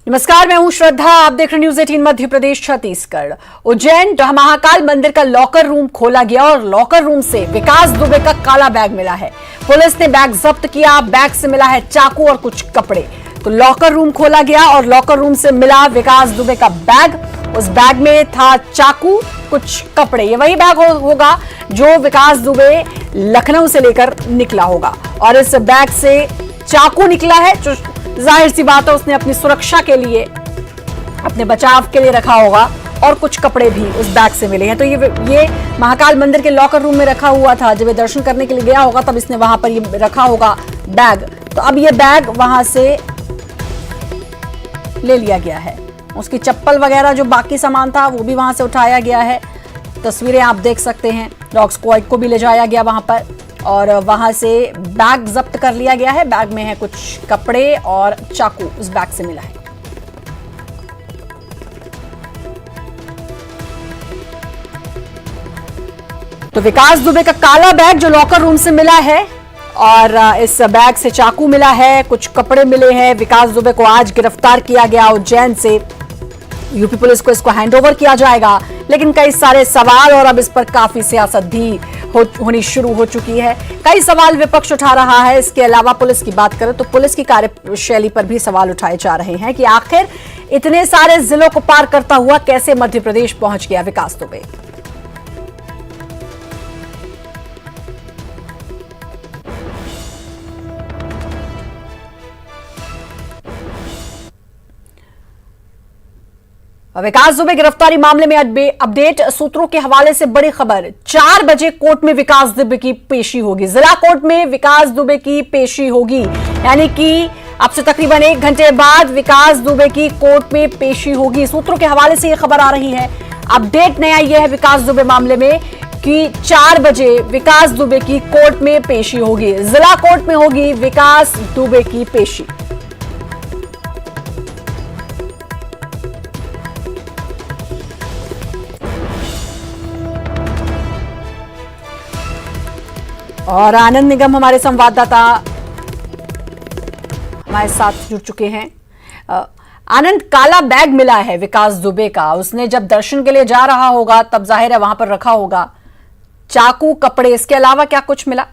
नमस्कार, मैं हूं श्रद्धा। आप देख रहे न्यूज 18 मध्य प्रदेश छत्तीसगढ़। उज्जैन महाकाल मंदिर का लॉकर रूम खोला गया और लॉकर रूम से विकास दुबे का काला बैग मिला है। पुलिस ने बैग जब्त किया। बैग से मिला है चाकू और कुछ कपड़े। तो लॉकर रूम खोला गया और लॉकर रूम से मिला विकास दुबे का बैग। उस बैग में था चाकू, कुछ कपड़े। ये वही बैग होगा जो विकास दुबे लखनऊ से लेकर निकला होगा और इस बैग से चाकू निकला है जो जाहिर सी बात है उसने अपनी सुरक्षा के लिए, अपने बचाव के लिए रखा होगा और कुछ कपड़े भी उस बैग से मिले हैं। तो ये महाकाल मंदिर के लॉकर रूम में रखा हुआ था। जब ये दर्शन करने के लिए गया होगा तब इसने वहां पर ये रखा होगा बैग। तो अब ये बैग वहां से ले लिया गया है। उसकी चप्पल वगैरह जो बाकी सामान था वो भी वहां से उठाया गया है। तस्वीरें आप देख सकते हैं। डॉग स्क्वाड को भी ले जाया गया वहां पर और वहां से बैग जब्त कर लिया गया है। बैग में है कुछ कपड़े और चाकू उस बैग से मिला है। तो विकास दुबे का काला बैग जो लॉकर रूम से मिला है और इस बैग से चाकू मिला है, कुछ कपड़े मिले हैं। विकास दुबे को आज गिरफ्तार किया गया उज्जैन से। यूपी पुलिस को इसको हैंडओवर किया जाएगा, लेकिन कई सारे सवाल और अब इस पर काफी सियासत भी होनी शुरू हो चुकी है। कई सवाल विपक्ष उठा रहा है। इसके अलावा पुलिस की बात करें तो पुलिस की कार्यशैली पर भी सवाल उठाए जा रहे हैं कि आखिर इतने सारे जिलों को पार करता हुआ कैसे मध्य प्रदेश पहुंच गया विकास दुबे। विकास दुबे गिरफ्तारी मामले में अपडेट सूत्रों के हवाले से बड़ी खबर। 4 बजे कोर्ट में विकास दुबे की पेशी होगी। जिला कोर्ट में विकास दुबे की पेशी होगी, यानी कि अब से तकरीबन 1 घंटे बाद विकास दुबे की कोर्ट में पेशी होगी। सूत्रों के हवाले से यह खबर आ रही है। अपडेट नया यह है विकास दुबे मामले में कि 4 बजे विकास दुबे की कोर्ट में पेशी होगी। जिला कोर्ट में होगी विकास दुबे की पेशी। और आनंद निगम हमारे संवाददाता हमारे साथ जुड़ चुके हैं। आनंद, काला बैग मिला है विकास दुबे का। उसने जब दर्शन के लिए जा रहा होगा तब जाहिर है वहां पर रखा होगा चाकू, कपड़े। इसके अलावा क्या कुछ मिला?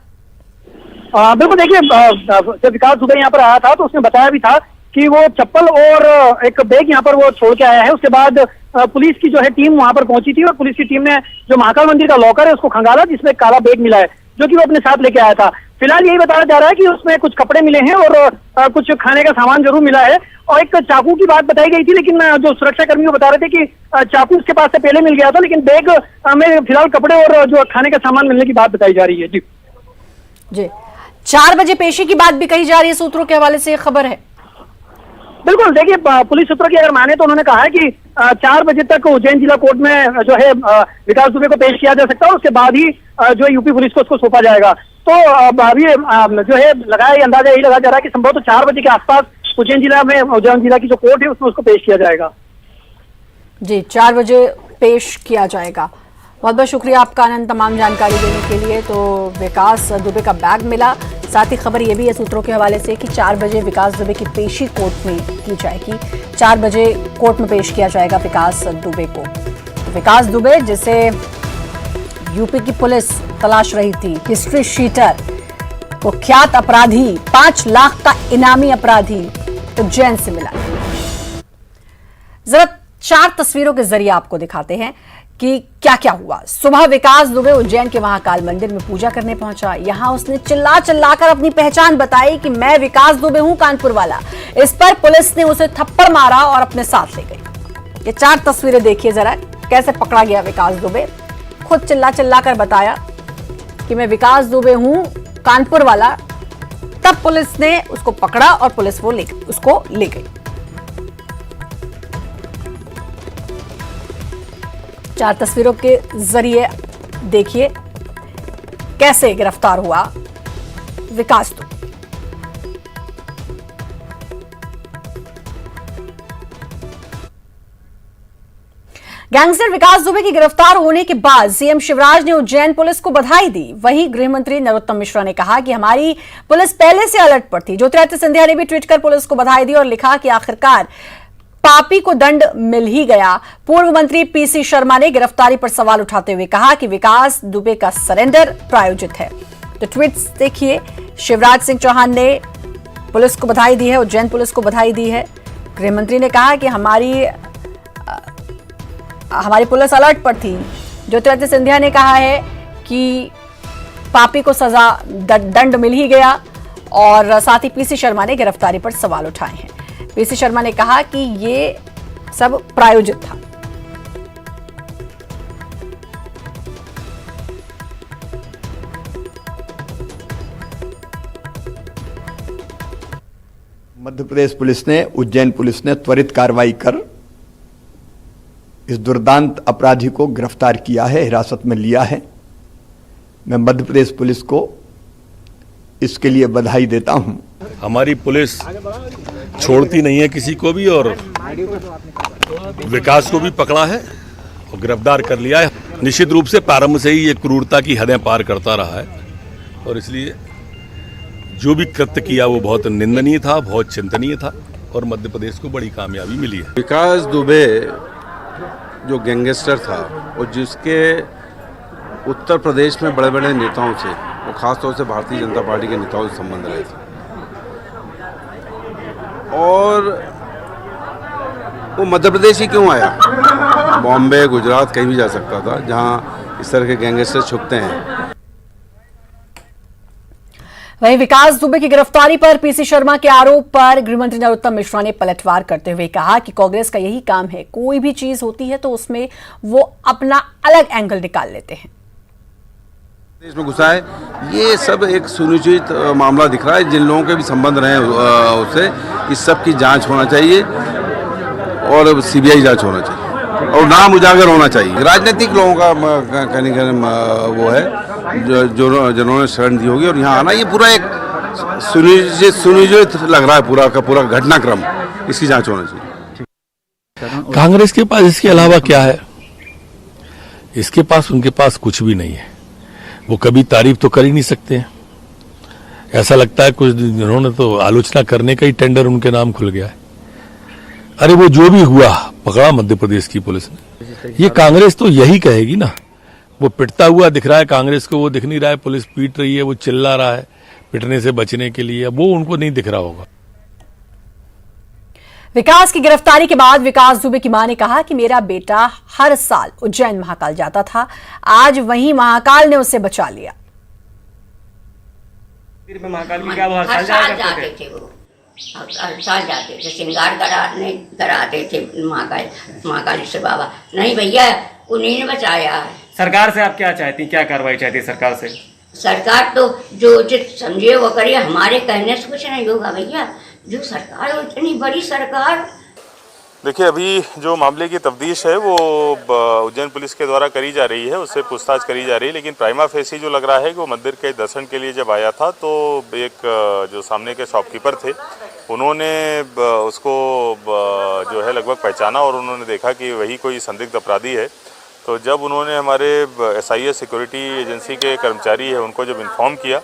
बिल्कुल, देखिए जब विकास दुबे यहाँ पर आया था तो उसने बताया भी था कि वो चप्पल और एक बैग यहाँ पर वो छोड़ के आया है। उसके बाद पुलिस की जो है टीम वहां पर पहुंची थी और पुलिस की टीम ने जो महाकाल मंदिर का लॉकर है उसको खंगाला, जिसमें काला बैग मिला है जो कि वो अपने साथ लेके आया था। फिलहाल यही बताया जा रहा है कि उसमें कुछ कपड़े मिले हैं और कुछ खाने का सामान जरूर मिला है और एक चाकू की बात बताई गई थी, लेकिन जो सुरक्षा कर्मी बता रहे थे कि चाकू उसके पास से पहले मिल गया था, लेकिन बैग में फिलहाल कपड़े और जो खाने का सामान मिलने की बात बताई जा रही है। जी 4 बजे पेशी की बात भी कही जा रही है। सूत्रों के हवाले से ये खबर है। बिल्कुल, देखिए पुलिस सूत्रों की अगर माने तो उन्होंने कहा है कि 4 बजे तक उज्जैन जिला कोर्ट में जो है विकास दुबे को पेश किया जा सकता है। उसके बाद ही जो है यूपी पुलिस को उसको सौंपा जाएगा। तो अभी जो है लगाया अंदाजा यही लगाया जा रहा है कि संभवतः 4 बजे के आसपास उज्जैन जिला की जो कोर्ट है उसमें उसको पेश किया जाएगा। जी 4 बजे पेश किया जाएगा। बहुत बहुत शुक्रिया आपका आनंद, तमाम जानकारी देने के लिए। तो विकास दुबे का बैग मिला। साथ ही खबर यह भी है सूत्रों के हवाले से कि 4 बजे विकास दुबे की पेशी कोर्ट में की जाएगी। 4 बजे कोर्ट में पेश किया जाएगा विकास दुबे को। विकास दुबे जिसे यूपी की पुलिस तलाश रही थी, हिस्ट्री शीटर, कुख्यात अपराधी, 5 लाख का इनामी अपराधी, उज्जैन से मिला। जरा 4 तस्वीरों के जरिए आपको दिखाते हैं कि क्या क्या हुआ। सुबह विकास दुबे उज्जैन के महाकाल मंदिर में पूजा करने पहुंचा। यहां उसने चिल्ला चिल्लाकर अपनी पहचान बताई कि मैं विकास दुबे हूं, कानपुर वाला। इस पर पुलिस ने उसे थप्पड़ मारा और अपने साथ ले गई। ये 4 तस्वीरें देखिए जरा, कैसे पकड़ा गया विकास दुबे। खुद चिल्ला चिल्लाकर बताया कि मैं विकास दुबे हूं, कानपुर वाला। तब पुलिस ने उसको पकड़ा और पुलिस उसको ले गई। 4 तस्वीरों के जरिए देखिए कैसे गिरफ्तार हुआ विकास दुबे। गैंगस्टर विकास दुबे की गिरफ्तार होने के बाद सीएम शिवराज ने उज्जैन पुलिस को बधाई दी। वहीं गृह मंत्री नरोत्तम मिश्रा ने कहा कि हमारी पुलिस पहले से अलर्ट पर थी। ज्योतिरादित्य सिंधिया ने भी ट्वीट कर पुलिस को बधाई दी और लिखा कि आखिरकार पापी को दंड मिल ही गया। पूर्व मंत्री पीसी शर्मा ने गिरफ्तारी पर सवाल उठाते हुए कहा कि विकास दुबे का सरेंडर प्रायोजित है। तो ट्वीट्स देखिए, शिवराज सिंह चौहान ने पुलिस को बधाई दी है, उज्जैन पुलिस को बधाई दी है। गृह मंत्री ने कहा कि हमारी पुलिस अलर्ट पर थी। ज्योतिरादित्य सिंधिया ने कहा है कि पापी को सजा दंड मिल ही गया, और साथ ही पीसी शर्मा ने गिरफ्तारी पर सवाल उठाए हैं। पीसी शर्मा ने कहा कि ये सब प्रायोजित था। मध्य प्रदेश पुलिस ने, उज्जैन पुलिस ने त्वरित कार्रवाई कर इस दुर्दांत अपराधी को गिरफ्तार किया है, हिरासत में लिया है। मैं मध्य प्रदेश पुलिस को इसके लिए बधाई देता हूं। हमारी पुलिस छोड़ती नहीं है किसी को भी, और विकास को भी पकड़ा है और गिरफ्तार कर लिया है। निश्चित रूप से प्रारंभ से ही ये क्रूरता की हदें पार करता रहा है, और इसलिए जो भी कृत्य किया वो बहुत निंदनीय था, बहुत चिंतनीय था, और मध्य प्रदेश को बड़ी कामयाबी मिली है। विकास दुबे जो गैंगस्टर था और जिसके उत्तर प्रदेश में बड़े बड़े नेताओं से, वो खासतौर से भारतीय जनता पार्टी के नेताओं से संबंध रहे थे, और वो मध्य प्रदेश ही क्यों आया, बॉम्बे गुजरात कहीं भी जा सकता था जहां इस तरह के गैंगस्टर छुपते हैं। वहीं विकास दुबे की गिरफ्तारी पर पीसी शर्मा के आरोप पर गृहमंत्री नरोत्तम मिश्रा ने पलटवार करते हुए कहा कि कांग्रेस का यही काम है, कोई भी चीज होती है तो उसमें वो अपना अलग एंगल निकाल लेते हैं। देश में घुसा है, ये सब एक सुनिश्चित मामला दिख रहा है। जिन लोगों के भी संबंध रहे उससे, इस सब की जांच होना चाहिए और सीबीआई जांच होना चाहिए और नाम उजागर होना चाहिए। राजनीतिक लोगों का कहने वो है जिन्होंने शरण दी होगी, और यहाँ आना, ये पूरा एक सुनिश्चित लग रहा है पूरा का पूरा घटनाक्रम। इसकी जांच होना चाहिए। कांग्रेस के पास इसके अलावा क्या है? इसके पास, उनके पास कुछ भी नहीं है। वो कभी तारीफ तो कर ही नहीं सकते हैं। ऐसा लगता है कुछ जिन्होंने तो आलोचना करने का ही टेंडर उनके नाम खुल गया है। अरे वो जो भी हुआ पकड़ा मध्य प्रदेश की पुलिस ने। ये कांग्रेस तो यही कहेगी ना, वो पिटता हुआ दिख रहा है कांग्रेस को, वो दिख नहीं रहा है पुलिस पीट रही है, वो चिल्ला रहा है पिटने से बचने के लिए, वो उनको नहीं दिख रहा होगा। विकास की गिरफ्तारी के बाद विकास दुबे की मां ने कहा कि मेरा बेटा हर साल उज्जैन महाकाल जाता था, आज वहीं महाकाल ने उसे बचा लिया। महाकाल की क्या वो हर साल जाते थे, वो हर साल जाते थे, श्रृंगार कराते थे महाकाली से बाबा। नहीं भैया, उन्हीं ने बचाया है। सरकार से आप क्या चाहती, क्या कार्रवाई चाहती है सरकार से? सरकार तो जो उचित समझे वो करिए, हमारे कहने से कुछ नहीं होगा भैया। जो सरकार है इतनी बड़ी सरकार। देखिए, अभी जो मामले की तफ्तीश है वो उज्जैन पुलिस के द्वारा करी जा रही है, उससे पूछताछ करी जा रही है। लेकिन प्राइमा फेसी जो लग रहा है कि वो मंदिर के दर्शन के लिए जब आया था तो एक जो सामने के शॉपकीपर थे उन्होंने उसको जो है लगभग पहचाना और उन्होंने देखा कि वही कोई संदिग्ध अपराधी है। तो जब उन्होंने हमारे SIS सिक्योरिटी एजेंसी के कर्मचारी है उनको जब इन्फॉर्म किया,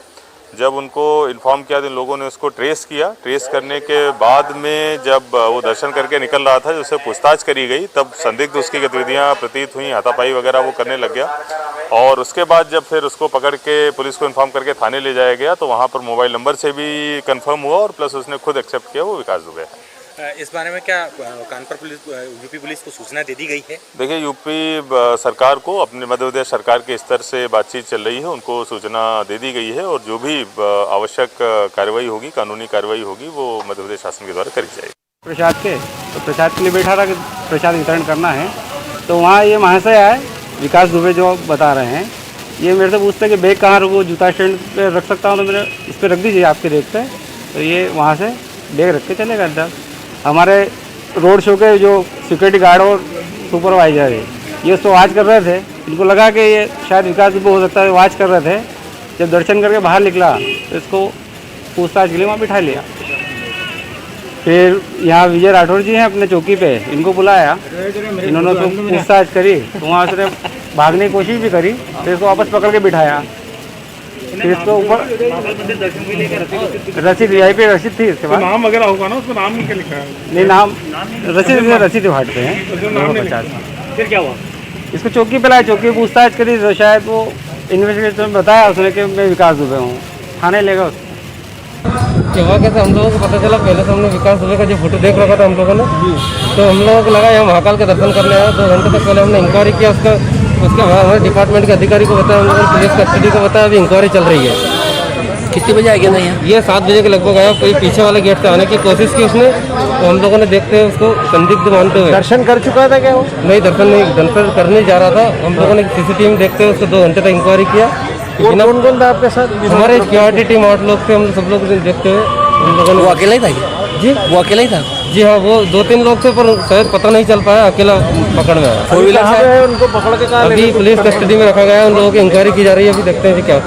तो इन लोगों ने उसको ट्रेस किया। ट्रेस करने के बाद में जब वो दर्शन करके निकल रहा था, उससे पूछताछ करी गई, तब संदिग्ध उसकी गतिविधियां प्रतीत हुई, हाथापाई वगैरह वो करने लग गया। और उसके बाद जब फिर उसको पकड़ के पुलिस को इन्फॉर्म करके थाने ले जाया गया, तो वहाँ पर मोबाइल नंबर से भी कंफर्म हुआ और प्लस उसने खुद एक्सेप्ट किया वो विकास दुबे है। इस बारे में क्या कानपुर पुलिस, यूपी पुलिस को सूचना दे दी गई है? देखिए, यूपी सरकार को अपने मध्य प्रदेश सरकार के स्तर से बातचीत चल रही है, उनको सूचना दे दी गई है और जो भी आवश्यक कार्रवाई होगी, कानूनी कार्रवाई होगी, वो मध्य प्रदेश शासन के द्वारा करी जाएगी। प्रसाद के लिए बैठा था कि प्रसाद वितरण करना है, तो वहाँ ये महाशय आए, विकास दुबे जो बता रहे हैं, ये मेरे से पूछते हैं कि बैग कहाँ रखूँ, जूता स्टैंड पे रख सकता हूँ, तो मैंने इस पर रख दीजिए आपके रेक पे। तो ये वहाँ से बैग रख के चले गए अंदर। हमारे रोड शो के जो सिक्योरिटी गार्ड और सुपरवाइजर है, ये उसको वॉच कर रहे थे। इनको लगा कि ये शायद विकास दुबे हो सकता है, वॉच कर रहे थे। जब दर्शन करके बाहर निकला तो इसको पूछताछ के लिए वहाँ बिठा लिया। फिर यहाँ विजय राठौर जी हैं अपने चौकी पे, इनको बुलाया, इन्होंने उसको पूछताछ करी, तो वहाँ से भागने की कोशिश भी करी, फिर इसको वापस पकड़ के बिठाया। फिर इसके ऊपर रसीद VIP रसीद थी। इसके बाद नाम वगैरह होगा ना, उसमें नाम नहीं क्या लिखा है? नहीं, नाम रसीद फाटते हैं। नाम नहीं लिखा। फिर क्या हुआ? इसको चौकी पे लाया, चौकी पूछताछ करी तो शायद वो इन्वेस्टिगेशन में बताया उसने कि मैं विकास दुबे हूँ, थाने लेगा उसको। जगह कैसे हम लोगों को पता चला, पहले तो हमने विकास दुबे का जो फोटो देख रखा था हम लोगों ने, तो हम लोगों को लगा यहाँ महाकाल के दर्शन करने आया। 2 घंटे तक पहले हमने इंक्वायरी किया, उसके हमारे डिपार्टमेंट के अधिकारी को बताया, हम लोगों ने पुलिस कस्टडी को बताया, अभी इंक्वायरी चल रही है। कितने बजे आएगा ना यहाँ? ये 7 बजे के लगभग आया, कोई पीछे वाले गेट से आने की कोशिश की उसने, तो हम लोगों ने देखते हुए उसको संदिग्ध मानते हुए। दर्शन कर चुका था क्या वो? नहीं, दर्शन करने जा रहा था। हम लोगों ने CCTV में देखते हुए उसको 2 घंटे तक इंक्वायरी किया। कौन कौन था आपके साथ? हमारे सिक्योरिटी टीम 8 लोग थे, हम सब लोग देखते हुए हम लोगों ने। वो अकेला ही था जी, वो अकेला ही था? जी हाँ, वो 2-3 लोग थे, पर शायद पता नहीं चल पाया, अकेला पकड़ में आया। 4 व्हीलर से उनको पकड़ के कहा? अभी पुलिस कस्टडी में रखा गया है, उन लोगों की इंक्वायरी की जा रही है, अभी देखते हैं क्या।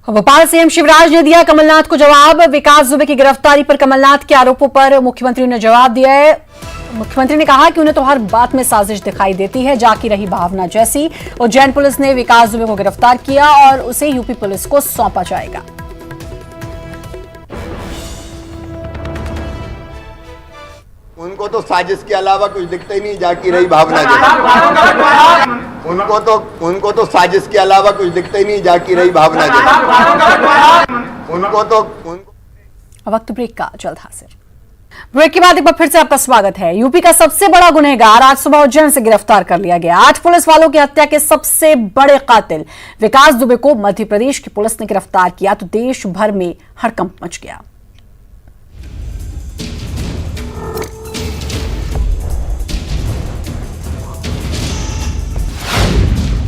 भोपाल सीएम शिवराज ने दिया कमलनाथ को जवाब। विकास दुबे की गिरफ्तारी पर कमलनाथ के आरोपों पर मुख्यमंत्री ने जवाब दिया है। मुख्यमंत्री ने कहा कि उन्हें तो हर बात में साजिश दिखाई देती है, जाकी रही भावना जैसी। उज्जैन पुलिस ने विकास दुबे को गिरफ्तार किया और उसे यूपी पुलिस को सौंपा जाएगा। उनको तो साजिश के अलावा कुछ दिखता ही नहीं, जाकी रही भावना जैसी। उनको तो साजिश के अलावा कुछ दिखता ही नहीं, जाकी रही भावना जैसी। वक्त ब्रेक का जल्द हाजिर। ब्रेक के बाद एक बार फिर से आपका स्वागत है। यूपी का सबसे बड़ा गुनहगार आज सुबह उज्जैन से गिरफ्तार कर लिया गया। 8 पुलिस वालों की हत्या के सबसे बड़े कातिल विकास दुबे को मध्य प्रदेश की पुलिस ने गिरफ्तार किया तो देश भर में हड़कंप मच गया।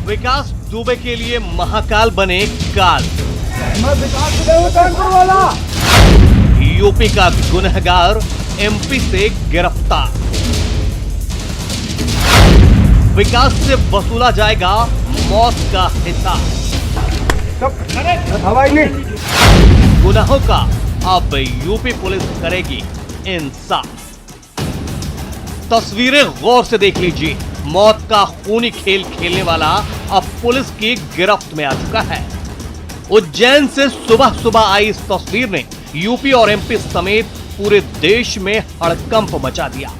विकास दुबे के लिए महाकाल बने काल। यूपी का गुनहगार MP से गिरफ्तार। विकास से वसूला जाएगा मौत का हिसाब। गुनाहों का अब यूपी पुलिस करेगी इंसाफ। तस्वीरें गौर से देख लीजिए। मौत का खूनी खेल खेलने वाला अब पुलिस की गिरफ्त में आ चुका है। उज्जैन से सुबह सुबह आई इस तस्वीर ने यूपी और MP समेत पूरे देश में हड़कंप मचा दिया।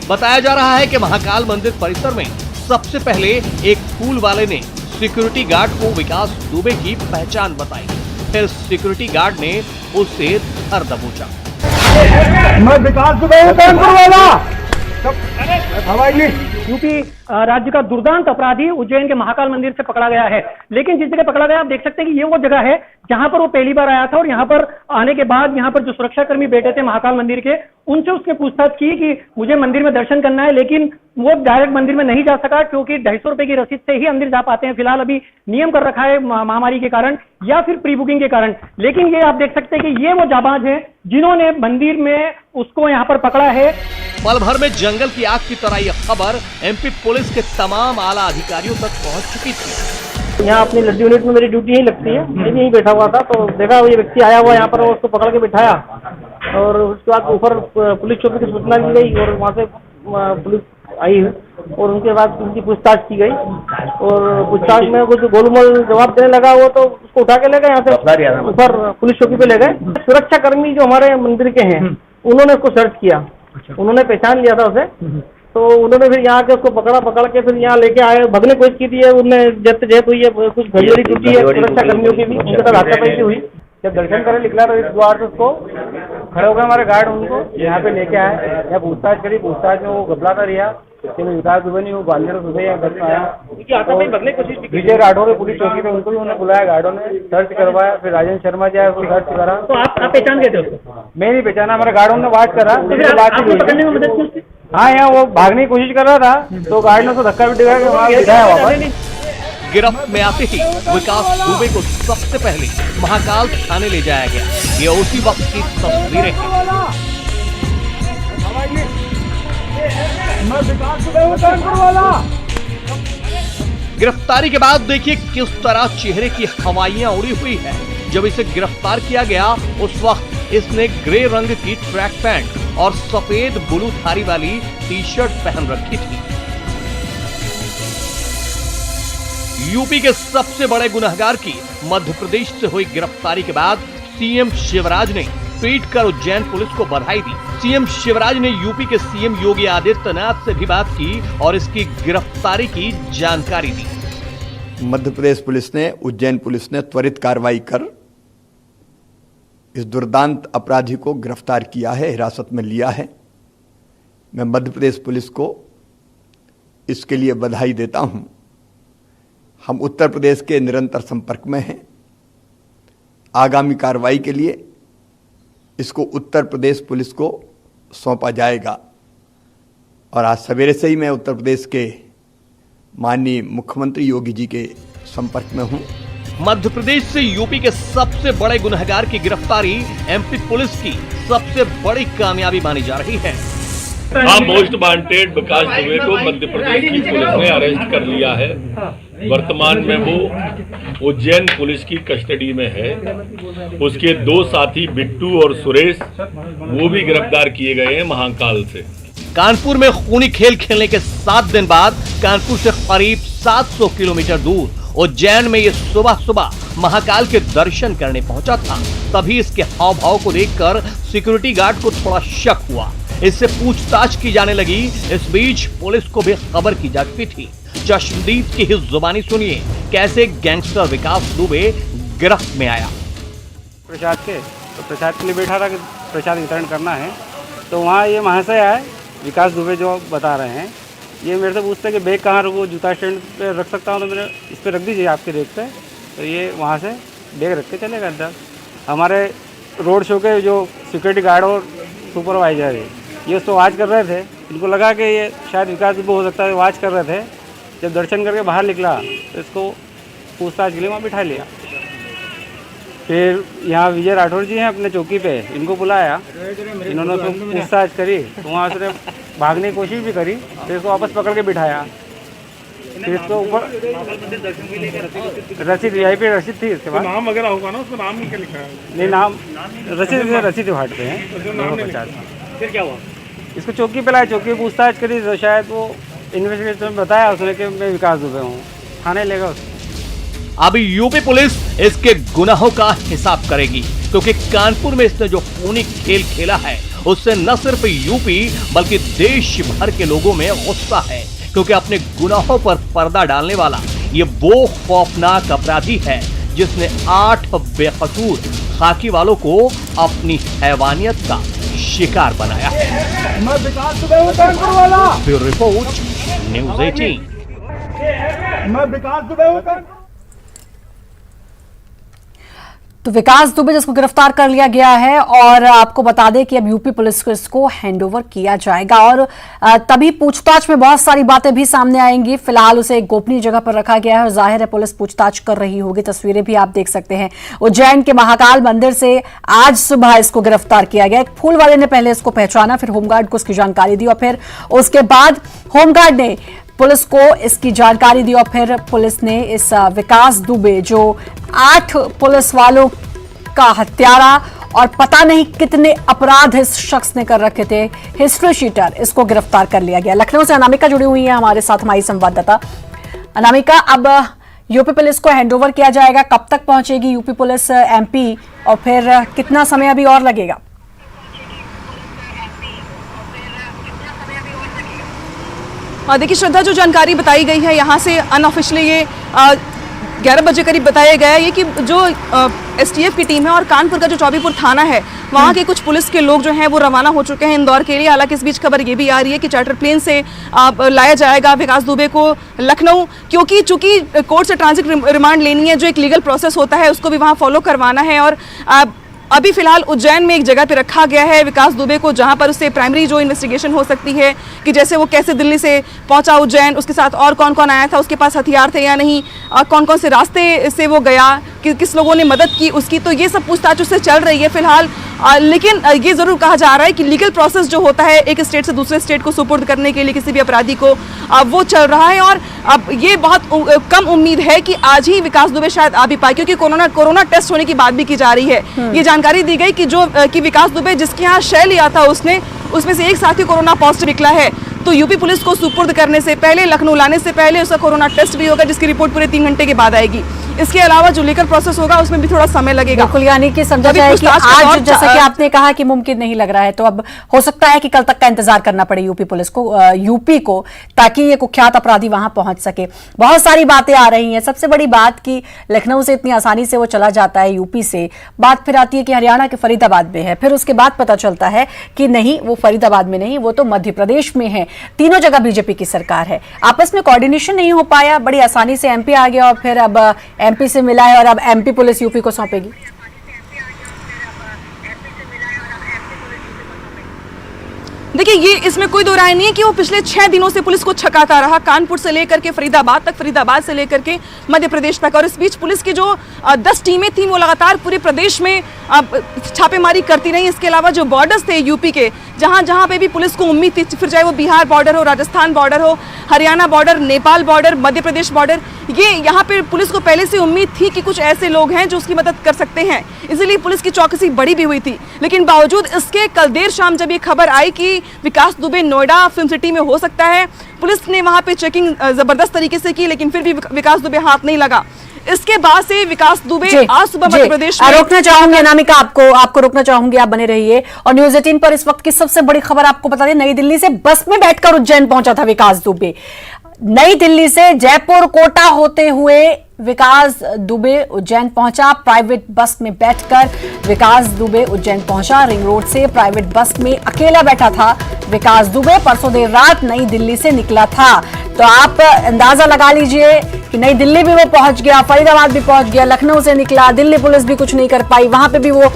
बताया जा रहा है कि महाकाल मंदिर परिसर में सबसे पहले एक फूल वाले ने सिक्योरिटी गार्ड को विकास दुबे की पहचान बताई। फिर सिक्योरिटी गार्ड ने उससे धर दबोचा। मैं विकास दुबे हूं, कानपुर वाला। यूपी राज्य का दुर्दांत अपराधी उज्जैन के महाकाल मंदिर से पकड़ा गया है। लेकिन जिस जगह पकड़ा गया आप देख सकते हैं कि ये वो जगह है जहां पर वो पहली बार आया था और यहाँ पर आने के बाद यहाँ पर जो सुरक्षाकर्मी बैठे थे महाकाल मंदिर के, उनसे उसने पूछताछ की कि मुझे मंदिर में दर्शन करना है, लेकिन वो डायरेक्ट मंदिर में नहीं जा सका क्योंकि 250 रुपए की रसीद से ही अंदर जा पाते हैं। फिलहाल अभी नियम कर रखा है महामारी के कारण या फिर प्री बुकिंग के कारण। लेकिन ये आप देख सकते हैं कि ये वो जाबाज है जिन्होंने मंदिर में उसको यहाँ पर पकड़ा है। पल भर में जंगल की आग की तरह यह खबर MP पुलिस के तमाम आला अधिकारियों तक पहुंच चुकी थी। यहाँ अपनी लड्डू यूनिट में मेरी ड्यूटी यही लगती है, मैं भी यहीं बैठा हुआ था तो देखा ये व्यक्ति आया हुआ यहाँ पर, उसको पकड़ के बिठाया और उसके बाद ऊपर पुलिस चौकी की सूचना दी गई और वहाँ से पुलिस आई और उनके बाद उनकी पूछताछ की गई और पूछताछ में कुछ गोलमोल जवाब देने लगा। वो तो उसको उठा के ले गए यहाँ से ऊपर पुलिस चौकी पे ले गए। सुरक्षा कर्मी जो हमारे मंदिर के हैं उन्होंने उसको सर्च किया, उन्होंने पहचान लिया था उसे, तो उन्होंने फिर यहाँ के उसको पकड़ के फिर यहाँ लेके आए। भगने की कोशिश की थी, उन्हें जहत हुई है, कुछ घड़ी टूटी है सुरक्षा कर्मियों की भी, उनके साथ हाथापाई हुई। जब दर्शन करने निकला तो इस द्वार से उसको खड़े हो गए हमारे गार्ड, उनको यहाँ पे लेके आए। यहाँ पूछताछ करी, पूछताछ में वो घबराता रहा कि मैं विकास दुबे नहीं हूँ, ग्वालियर सुबह यहाँ घर में आया। विजय राठौर पुलिस चौकी पे उनको भी उन्होंने बुलाया, गार्डों ने सर्च करवाया। फिर राजेंद्र शर्मा जी आए, उसको सर्च करा। तो आप पहचान गए थे उसको? मैं नहीं पहचाना, हमारे गार्डों ने बात करा। पकड़ने में मदद की? हाँ, यहाँ वो भागने की कोशिश कर रहा था तो गार्ड ने उसको धक्का भी दिखाया कि वहाँ गिराया वापस। गिरफ्त में आते ही विकास दुबे को सबसे पहले महाकाल थाने ले जाया गया। ये उसी वक्त की तस्वीरें हैं। गिरफ्तारी के बाद देखिए किस तरह चेहरे की हवाइयां उड़ी हुई है। जब इसे गिरफ्तार किया गया उस वक्त इसने ग्रे रंग की ट्रैक पैंट और सफेद ब्लू धारी वाली टी-शर्ट पहन रखी थी। यूपी के सबसे बड़े गुनहगार की मध्य प्रदेश से हुई गिरफ्तारी के बाद सीएम शिवराज ने ट्वीट कर उज्जैन पुलिस को बधाई दी। सीएम शिवराज ने यूपी के सीएम योगी आदित्यनाथ से भी बात की और इसकी गिरफ्तारी की जानकारी दी। मध्य प्रदेश पुलिस ने, उज्जैन पुलिस ने त्वरित कार्रवाई कर इस दुर्दांत अपराधी को गिरफ्तार किया है, हिरासत में लिया है। मैं मध्य प्रदेश पुलिस को इसके लिए बधाई देता हूं। हम उत्तर प्रदेश के निरंतर संपर्क में हैं। आगामी कार्रवाई के लिए इसको उत्तर प्रदेश पुलिस को सौंपा जाएगा। और आज सवेरे से ही मैं उत्तर प्रदेश के माननीय मुख्यमंत्री योगी जी के संपर्क में हूं। मध्य प्रदेश से यूपी के सबसे बड़े गुनहगार की गिरफ्तारी एमपी पुलिस की सबसे बड़ी कामयाबी मानी जा रही है। मोस्ट वांटेड विकास दुबे को मध्य प्रदेश की पुलिस ने अरेस्ट कर लिया है। वर्तमान में वो उज्जैन पुलिस की कस्टडी में है। उसके 2 साथी बिट्टू और सुरेश वो भी गिरफ्तार किए गए हैं महाकाल से। कानपुर में खूनी खेल खेलने के 7 दिन बाद कानपुर से करीब 700 किलोमीटर दूर उज्जैन में ये सुबह सुबह महाकाल के दर्शन करने पहुंचा था। तभी इसके हाव भाव को देखकर सिक्योरिटी गार्ड को थोड़ा शक हुआ। इससे पूछताछ की जाने लगी। इस बीच पुलिस को भी खबर की जा चुकी थी। चश्मदीद की ही जुबानी सुनिए कैसे गैंगस्टर विकास दुबे गिरफ्त में आया। प्रसाद के लिए बैठा था कि प्रसाद वितरण करना है, तो वहाँ ये महाशय आए विकास दुबे जो बता रहे हैं। ये मेरे से पूछते कि बैग कहाँ रखूँ, जूता स्टैंड पे रख सकता हूँ, तो मैंने इस पर रख दीजिए आपके रेक पे। तो ये वहाँ से बैग रख के चले गए अंदर। हमारे रोड शो के जो सिक्योरिटी गार्ड और सुपरवाइजर है ये उसको वॉच कर रहे थे। इनको लगा कि ये शायद विकास दुबे हो सकता है, वॉच कर रहे थे। जब दर्शन करके बाहर निकला तो इसको पूछताछ के लिए वहाँ बिठा लिया। फिर यहाँ विजय राठौर जी हैं अपने चौकी पे, इनको बुलाया। इन्होंने तो पूछताछ करी, तो वहाँ से भागने की कोशिश भी करी। फिर इसको वापस पकड़ के बिठाया। फिर इसको ऊपर रसीद VIP रसीद थी। इसके बाद नाम वगैरह होगा ना, उसका नाम क्या लिखा है? नहीं, नाम रसीद हाट पे है 250। फिर क्या हुआ? इसको चौकी पे लाया, चौकी पूछताछ करी तो शायद वो इन्वेस्टिगेशन में बताया उसने कि मैं विकास दुबे हूँ। थाने लेगा उसको। अभी यूपी पुलिस इसके गुनाहों का हिसाब करेगी, क्योंकि कानपुर में इसने जो खूनी खेल खेला है उससे न सिर्फ यूपी बल्कि देश भर के लोगों में गुस्सा है। क्योंकि अपने गुनाहों पर पर्दा डालने वाला ये वो खौफनाक अपराधी है जिसने 8 बेकसूर खाकी वालों को अपनी हैवानियत का शिकार बनाया है। मैं विकास दुबे हूं, कानपुर वाला। Bureau report, news 18। मैं विकास दुबे हूं। तो विकास दुबे जिसको गिरफ्तार कर लिया गया है, और आपको बता दें कि अब यूपी पुलिस को इसको हैंडओवर किया जाएगा। और तभी पूछताछ में बहुत सारी बातें भी सामने आएंगी। फिलहाल उसे एक गोपनीय जगह पर रखा गया है और जाहिर है पुलिस पूछताछ कर रही होगी। तस्वीरें भी आप देख सकते हैं। उज्जैन के महाकाल मंदिर से आज सुबह इसको गिरफ्तार किया गया। एक फूल वाले ने पहले इसको पहचाना, फिर होमगार्ड को इसकी जानकारी दी और फिर उसके बाद होमगार्ड ने पुलिस को इसकी जानकारी दी और फिर पुलिस ने इस विकास दुबे जो 8 पुलिस वालों का हत्यारा और पता नहीं कितने अपराध इस शख्स ने कर रखे थे, हिस्ट्री शीटर, इसको गिरफ्तार कर लिया गया। लखनऊ से अनामिका जुड़ी हुई है हमारे साथ, हमारी संवाददाता। अनामिका, अब यूपी पुलिस को हैंडओवर किया जाएगा, कब तक पहुंचेगी यूपी पुलिस MP और फिर कितना समय अभी और लगेगा? देखिए श्रद्धा, जो जानकारी बताई गई है यहाँ से अनऑफिशियली ये 11 बजे करीब बताया गया है ये कि जो STF की टीम है और कानपुर का जो चौबीपुर थाना है वहाँ के कुछ पुलिस के लोग जो हैं वो रवाना हो चुके हैं इंदौर के लिए। हालांकि इस बीच खबर ये भी आ रही है कि चार्टर प्लेन से लाया जाएगा विकास दुबे को लखनऊ, क्योंकि चूंकि कोर्ट से ट्रांजिट रिमांड लेनी है, जो एक लीगल प्रोसेस होता है उसको भी वहाँ फॉलो करवाना है। और अभी फिलहाल उज्जैन में एक जगह पे रखा गया है विकास दुबे को, जहां पर उससे प्राइमरी जो इन्वेस्टिगेशन हो सकती है कि जैसे वो कैसे दिल्ली से पहुंचा उज्जैन, उसके साथ और कौन कौन आया था, उसके पास हथियार थे या नहीं, कौन कौन से रास्ते से वो गया, किस लोगों ने मदद की उसकी, तो ये सब पूछताछ उससे चल रही है फिलहाल। लेकिन ये जरूर कहा जा रहा है कि लीगल प्रोसेस जो होता है एक स्टेट से दूसरे स्टेट को सुपुर्द करने के लिए किसी भी अपराधी को, वो चल रहा है। और अब ये बहुत कम उम्मीद है कि आज ही विकास दुबे शायद आ भी पाए, क्योंकि कोरोना टेस्ट होने की बात भी की जा रही है। ये जानकारी दी गई कि विकास दुबे जिसके यहाँ शय लिया था उसमें से एक साथी कोरोना पॉजिटिव निकला है। तो यूपी पुलिस को सुपुर्द करने से पहले, लखनऊ लाने से पहले उसका कोरोना टेस्ट भी होगा, जिसकी रिपोर्ट पूरे 3 घंटे के बाद आएगी। इसके अलावा जो लीगल प्रोसेस होगा उसमें भी थोड़ा समय लगेगा। बिल्कुल, यानी कि समझा जाए कि आज जैसा कि आपने कहा कि मुमकिन नहीं लग रहा है, तो अब हो सकता है कि कल तक का इंतजार करना पड़े यूपी पुलिस को, यूपी को, ताकि ये कुख्यात अपराधी वहां पहुंच सके। बहुत सारी बातें आ रही हैं। सबसे बड़ी बात कि लखनऊ से इतनी आसानी से वो चला जाता है यूपी से, बात फिर आती है कि हरियाणा के फरीदाबाद में है, फिर उसके बाद पता चलता है कि नहीं, वो फरीदाबाद में नहीं, वो तो मध्य प्रदेश में है। तीनों जगह बीजेपी की सरकार है, आपस में कोऑर्डिनेशन नहीं हो पाया, बड़ी आसानी से एमपी आ गया और फिर अब एमपी से मिला है और अब एमपी पुलिस यूपी को सौंपेगी। देखिए, ये इसमें कोई दो राय नहीं है कि वो पिछले 6 दिनों से पुलिस को छकाता रहा, कानपुर से लेकर के फरीदाबाद तक, फरीदाबाद से लेकर के मध्य प्रदेश तक। और इस बीच पुलिस की जो 10 टीमें थी वो लगातार पूरे प्रदेश में छापेमारी करती रही। इसके अलावा जो बॉर्डर्स थे यूपी के, जहां जहां पे भी पुलिस को उम्मीद थी, फिर चाहे वो बिहार बॉर्डर हो, राजस्थान बॉर्डर हो, Haryana border, Nepal border, Madhya Pradesh border, ये यहाँ पे पुलिस को पहले से उम्मीद थी कि कुछ ऐसे लोग हैं जो उसकी मदद कर सकते हैं, इसीलिए पुलिस की चौकसी बढ़ी भी हुई थी। लेकिन बावजूद इसके कल देर शाम जब ये खबर आई कि विकास दुबे नोएडा फिल्म सिटी में हो सकता है, पुलिस ने वहां पे चेकिंग जबरदस्त तरीके से की, लेकिन फिर भी विकास दुबे हाथ नहीं लगा। इसके बाद से विकास दुबे आज सुबह मध्य प्रदेश में रोकना चाहूंगी अनामिका, आपको रोकना चाहूंगी, आप बने रहिए। और न्यूज 18 पर इस वक्त की सबसे बड़ी खबर आपको बता दें, नई दिल्ली से बस में बैठकर उज्जैन पहुंचा था विकास दुबे। नई दिल्ली से जयपुर कोटा होते हुए विकास दुबे उज्जैन पहुंचा। प्राइवेट बस में बैठकर विकास दुबे उज्जैन पहुंचा। रिंग रोड से प्राइवेट बस में अकेला बैठा था विकास दुबे। परसों देर रात नई दिल्ली से निकला था, तो आप अंदाजा लगा लीजिए कि नई दिल्ली भी वो पहुंच गया, फरीदाबाद भी पहुंच गया, लखनऊ से निकला, दिल्ली पुलिस भी कुछ नहीं कर पाई, वहां पे भी वो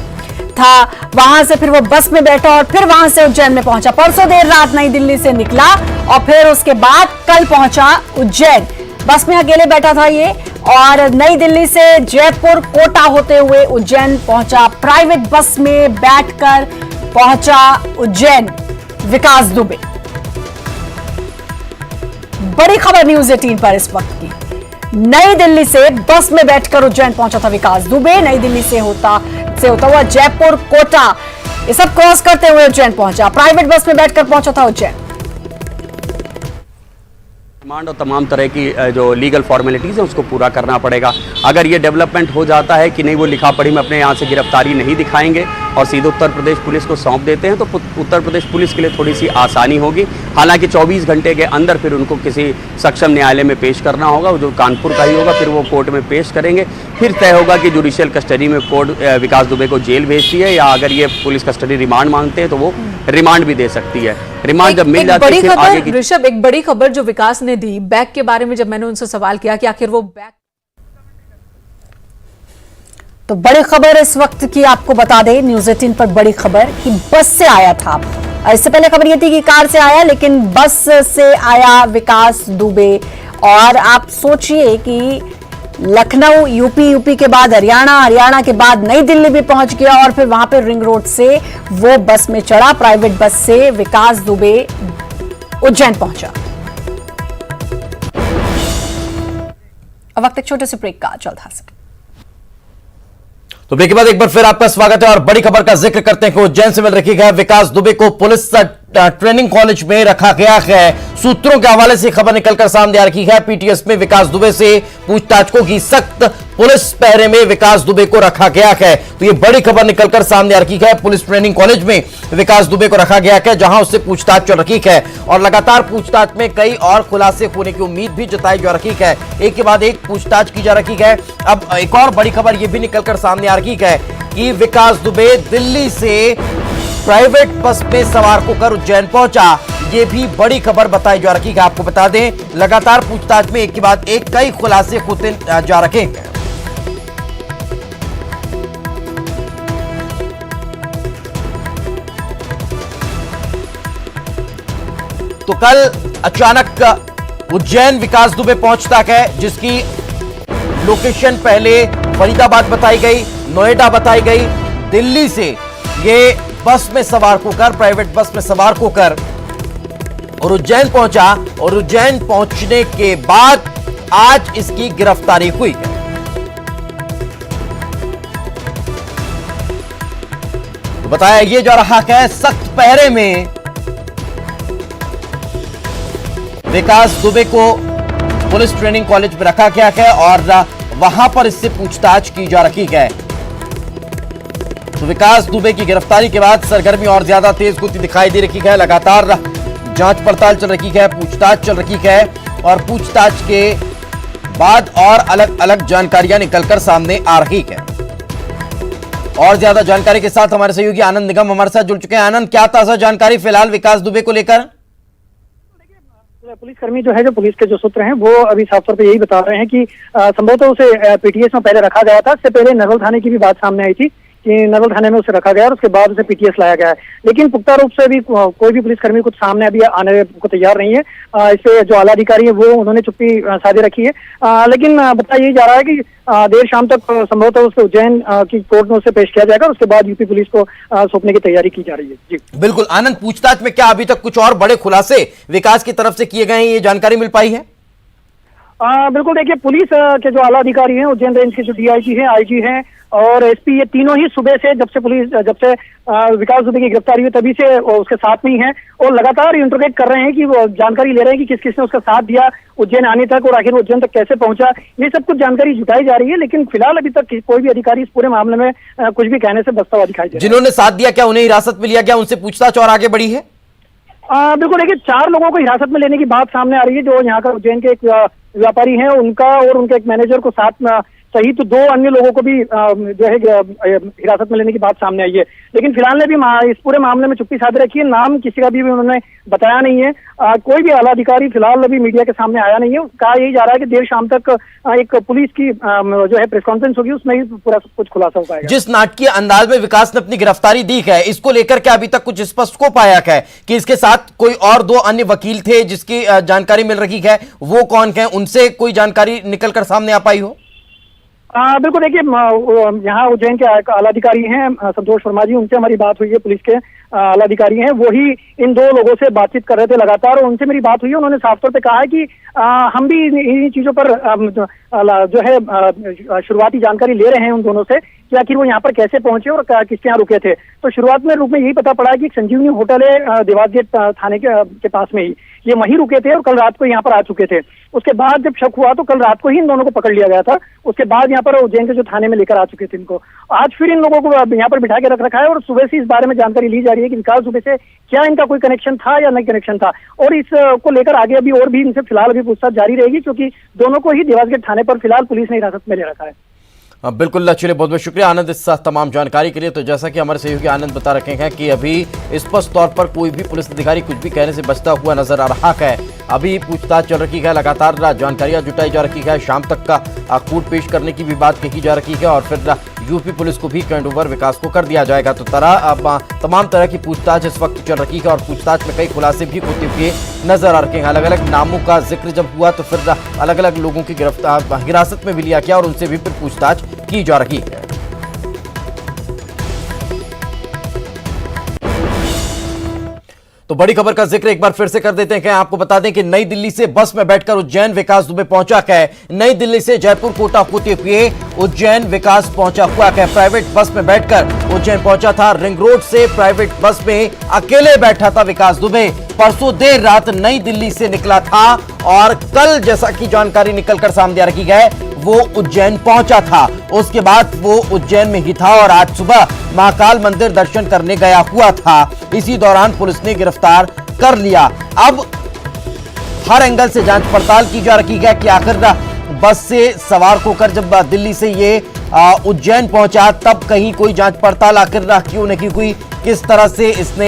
था, वहां से फिर वो बस में बैठा और फिर वहां से उज्जैन में पहुंचा। परसों देर रात नई दिल्ली से निकला और फिर उसके बाद कल पहुंचा उज्जैन। बस में अकेले बैठा था ये और नई दिल्ली से जयपुर कोटा होते हुए उज्जैन पहुंचा। प्राइवेट बस में बैठकर पहुंचा उज्जैन विकास दुबे। बड़ी खबर न्यूज 18 पर इस वक्त की, नई दिल्ली से बस में बैठकर उज्जैन पहुंचा था विकास दुबे। नई दिल्ली से होता हुआ जयपुर कोटा ये सब क्रॉस करते हुए उज्जैन पहुंचा। प्राइवेट बस में बैठकर पहुंचा था उज्जैन। डिमांड और तमाम तरह की जो लीगल फॉर्मेलिटीज़ है उसको पूरा करना पड़ेगा। अगर ये डेवलपमेंट हो जाता है कि नहीं, वो लिखा पढ़ी में अपने यहाँ से गिरफ्तारी नहीं दिखाएंगे और सीधे उत्तर प्रदेश पुलिस को सौंप देते हैं, तो उत्तर प्रदेश पुलिस के लिए थोड़ी सी आसानी होगी। हालांकि 24 घंटे के अंदर फिर उनको किसी सक्षम न्यायालय में पेश करना होगा, जो कानपुर का ही होगा, फिर वो कोर्ट में पेश करेंगे। फिर तय होगा कि जुडिशियल कस्टडी में कोर्ट विकास दुबे को जेल भेजती है, या अगर ये पुलिस कस्टडी रिमांड मांगते हैं तो वो रिमांड भी दे सकती है। रिमांड जब मिल जाती है, फिर आगे की ऋषभ, एक बड़ी खबर जो विकास ने दी बैग के बारे में, जब मैंने उनसे सवाल किया कि आखिर वो बैग, तो बड़ी खबर इस वक्त की आपको बता दें, न्यूज 18 पर बड़ी खबर कि बस से आया था। इससे पहले खबर यह थी कि कार से आया, लेकिन बस से आया विकास दुबे। और आप सोचिए कि लखनऊ, यूपी के बाद हरियाणा के बाद नई दिल्ली भी पहुंच गया और फिर वहां पे रिंग रोड से वो बस में चढ़ा। प्राइवेट बस से विकास दुबे उज्जैन पहुंचा। अब वक्त एक छोटे से ब्रेक का जल्द हासिल। तो ब्रेक के बाद एक बार फिर आपका स्वागत है और बड़ी खबर का जिक्र करते हैं कि उज्जैन से मिल रखी है विकास दुबे को पुलिस ट्रेनिंग कॉलेज में रखा गया है। सूत्रों के हवाले से खबर निकलकर सामने आ रही है, पीटीएस में विकास दुबे से पूछताछ की सख्त पुलिस पहरे में विकास दुबे को रखा गया है। तो ये बड़ी खबर निकलकर सामने आ रही है, पुलिस ट्रेनिंग कॉलेज में विकास दुबे को रखा गया है, जहां उससे पूछताछ चल रही है और लगातार पूछताछ में कई और खुलासे होने की उम्मीद भी जताई जा रही है। एक के बाद एक पूछताछ की जा रही है। अब एक और बड़ी खबर यह भी निकलकर सामने आ रही है कि विकास दुबे दिल्ली से प्राइवेट बस में सवार होकर उज्जैन पहुंचा। ये भी बड़ी खबर बताई जा रही है। आपको बता दें, लगातार पूछताछ में एक के बाद एक कई खुलासे होते जा रहे हैं। तो कल अचानक उज्जैन विकास दुबे पहुंचता है, जिसकी लोकेशन पहले फरीदाबाद बताई गई, नोएडा बताई गई। दिल्ली से ये बस में सवार होकर, प्राइवेट बस में सवार होकर और उज्जैन पहुंचा और उज्जैन पहुंचने के बाद आज इसकी गिरफ्तारी हुई है। तो बताया ये जा रहा है सख्त पहरे में विकास दुबे को पुलिस ट्रेनिंग कॉलेज में रखा गया है और वहां पर इससे पूछताछ की जा रही है। तो विकास दुबे की गिरफ्तारी के बाद सरगर्मी और ज्यादा तेज गति दिखाई दे रही है। लगातार जांच पड़ताल चल रही है, पूछताछ चल रही है और पूछताछ के बाद और अलग अलग जानकारियां निकलकर सामने आ रही है। और ज्यादा जानकारी के साथ हमारे सहयोगी आनंद निगम हमारे साथ जुड़ चुके हैं। आनंद, क्या ताजा जानकारी फिलहाल विकास दुबे को लेकर? पुलिसकर्मी जो है, जो पुलिस के जो सूत्र हैं, वो अभी साफ तौर पे यही बता रहे हैं कि संभवतः उसे पीटीएस में पहले रखा गया था। इससे पहले नरवल थाने की भी बात सामने आई थी कि नरवल थाने में उसे रखा गया और उसके बाद उसे पीटीएस लाया गया है। लेकिन पुख्ता रूप से भी कोई भी पुलिसकर्मी कुछ सामने अभी आने को तैयार नहीं है। इससे जो आला अधिकारी है वो उन्होंने चुप्पी साधे रखी है। लेकिन बताया यही जा रहा है कि देर शाम तक संभवतः उसे उज्जैन की कोर्ट में उसे पेश किया जाएगा और उसके बाद यूपी पुलिस को सौंपने की तैयारी की जा रही है। जी बिल्कुल आनंद, पूछताछ में क्या अभी तक कुछ और बड़े खुलासे विकास की तरफ से किए गए हैं, ये जानकारी मिल पाई है? बिल्कुल, देखिए पुलिस के जो आला अधिकारी हैं, उज्जैन रेंज के जो डीआईजी हैं, आईजी हैं और एसपी, ये तीनों ही सुबह से जब से विकास दुबे की गिरफ्तारी हुई तभी से उसके साथ में ही हैं और लगातार इंटरोगेट कर रहे हैं कि वो जानकारी ले रहे हैं कि किस किसने उसका साथ दिया उज्जैन आने तक और आखिर उज्जैन तक कैसे पहुंचा। ये सब कुछ जानकारी जुटाई जा रही है, लेकिन फिलहाल अभी तक कोई भी अधिकारी इस पूरे मामले में कुछ भी कहने से बचता हुआ दिखाई दे रहा है। जिन्होंने साथ दिया, क्या उन्हें हिरासत में लिया गया, उनसे पूछताछ और आगे बढ़ी है? बिल्कुल, देखिए 4 लोगों को हिरासत में लेने की बात सामने आ रही है। जो यहाँ का उज्जैन के एक व्यापारी हैं, उनका और उनके एक मैनेजर को साथ में सहित 2 अन्य लोगों को भी जो है हिरासत में लेने की बात सामने आई है। लेकिन फिलहाल ने भी इस पूरे मामले में चुप्पी साधे रखी है। नाम किसी का भी उन्होंने बताया नहीं है। कोई भी आला अधिकारी फिलहाल अभी मीडिया के सामने आया नहीं है। कहा यही जा रहा है कि देर शाम तक एक पुलिस की जो है प्रेस कॉन्फ्रेंस होगी, उसमें ही पूरा सब कुछ खुलासा हो पाएगा। जिस नाटकीय अंदाज में विकास ने अपनी गिरफ्तारी दी है, इसको लेकर क्या अभी तक कुछ स्पष्ट हो पाया है कि इसके साथ कोई और 2 अन्य वकील थे जिसकी जानकारी मिल रही है, वो कौन है, उनसे कोई जानकारी निकलकर सामने आ पाई हो? बिल्कुल, देखिए यहाँ उज्जैन के आला अधिकारी हैं संतोष वर्मा जी, उनसे हमारी बात हुई है। पुलिस के आला अधिकारी हैं, वही इन 2 लोगों से बातचीत कर रहे थे लगातार और उनसे मेरी बात हुई है। उन्होंने साफ तौर पे कहा है कि हम भी इन चीजों पर जो है शुरुआती जानकारी ले रहे हैं उन दोनों से कि आखिर वो यहाँ पर कैसे पहुंचे और किसके यहाँ रुके थे। तो शुरुआत में रूप में यही पता पड़ा कि एक संजीवनी होटल है देवास गेट थाने के पास में ही, ये वहीं रुके थे और कल रात को यहाँ पर आ चुके थे। उसके बाद जब शक हुआ तो कल रात को ही इन दोनों को पकड़ लिया गया था। उसके बाद यहाँ पर उज्जैन के जो थाने में लेकर आ चुके थे इनको। आज फिर इन लोगों को यहाँ पर बिठा के रख रखा है और सुबह से इस बारे में जानकारी ली जा रही है कि विकास दुबे से क्या इनका कोई कनेक्शन था या नहीं कनेक्शन था। और इस को लेकर आगे अभी और भी इनसे फिलहाल अभी पूछताछ जारी रहेगी, क्योंकि दोनों को ही देवास गेट थाने पर फिलहाल पुलिस ने हिरासत में ले रखा है। बिल्कुल, चलिए बहुत बहुत शुक्रिया आनंद इस तमाम जानकारी के लिए। तो जैसा कि हमारे सहयोगी आनंद बता रखे हैं कि अभी स्पष्ट तौर पर कोई भी पुलिस अधिकारी कुछ भी कहने से बचता हुआ नजर आ रहा है। अभी पूछताछ चल रही है, लगातार जानकारियां जुटाई जा रही है, शाम तक का कोर्ट पेश करने की भी बात कही जा रही है और फिर यूपी पुलिस को भी हैंड ओवर विकास को कर दिया जाएगा। तो तमाम तरह की पूछताछ इस वक्त चल रही है और पूछताछ में कई खुलासे भी होते हुए नजर आ रहे हैं। अलग अलग नामों का जिक्र जब हुआ तो फिर अलग अलग लोगों की हिरासत में भी लिया गया और उनसे भी फिर पूछताछ की जा रही है। तो बड़ी खबर का जिक्र एक बार फिर से कर देते हैं। आपको बता दें कि नई दिल्ली से बस में बैठकर उज्जैन विकास दुबे पहुंचा है। नई दिल्ली से जयपुर कोटा होते हुए उज्जैन विकास पहुंचा हुआ है। प्राइवेट बस में बैठकर उज्जैन पहुंचा था। रिंग रोड से प्राइवेट बस में अकेले बैठा था विकास दुबे। परसों देर रात नई दिल्ली से निकला था और कल जैसा कि जानकारी निकलकर सामने आ रही है वो उज्जैन पहुंचा था। उसके बाद वो उज्जैन में ही था और आज सुबह महाकाल मंदिर दर्शन करने गया हुआ था। इसी दौरान पुलिस ने गिरफ्तार कर लिया। अब हर एंगल से जांच पड़ताल की जा रही है कि आखिर बस से सवार होकर जब दिल्ली से ये उज्जैन पहुंचा तब कहीं कोई जांच पड़ताल आखिर क्यों नहीं हुई, किस तरह से इसने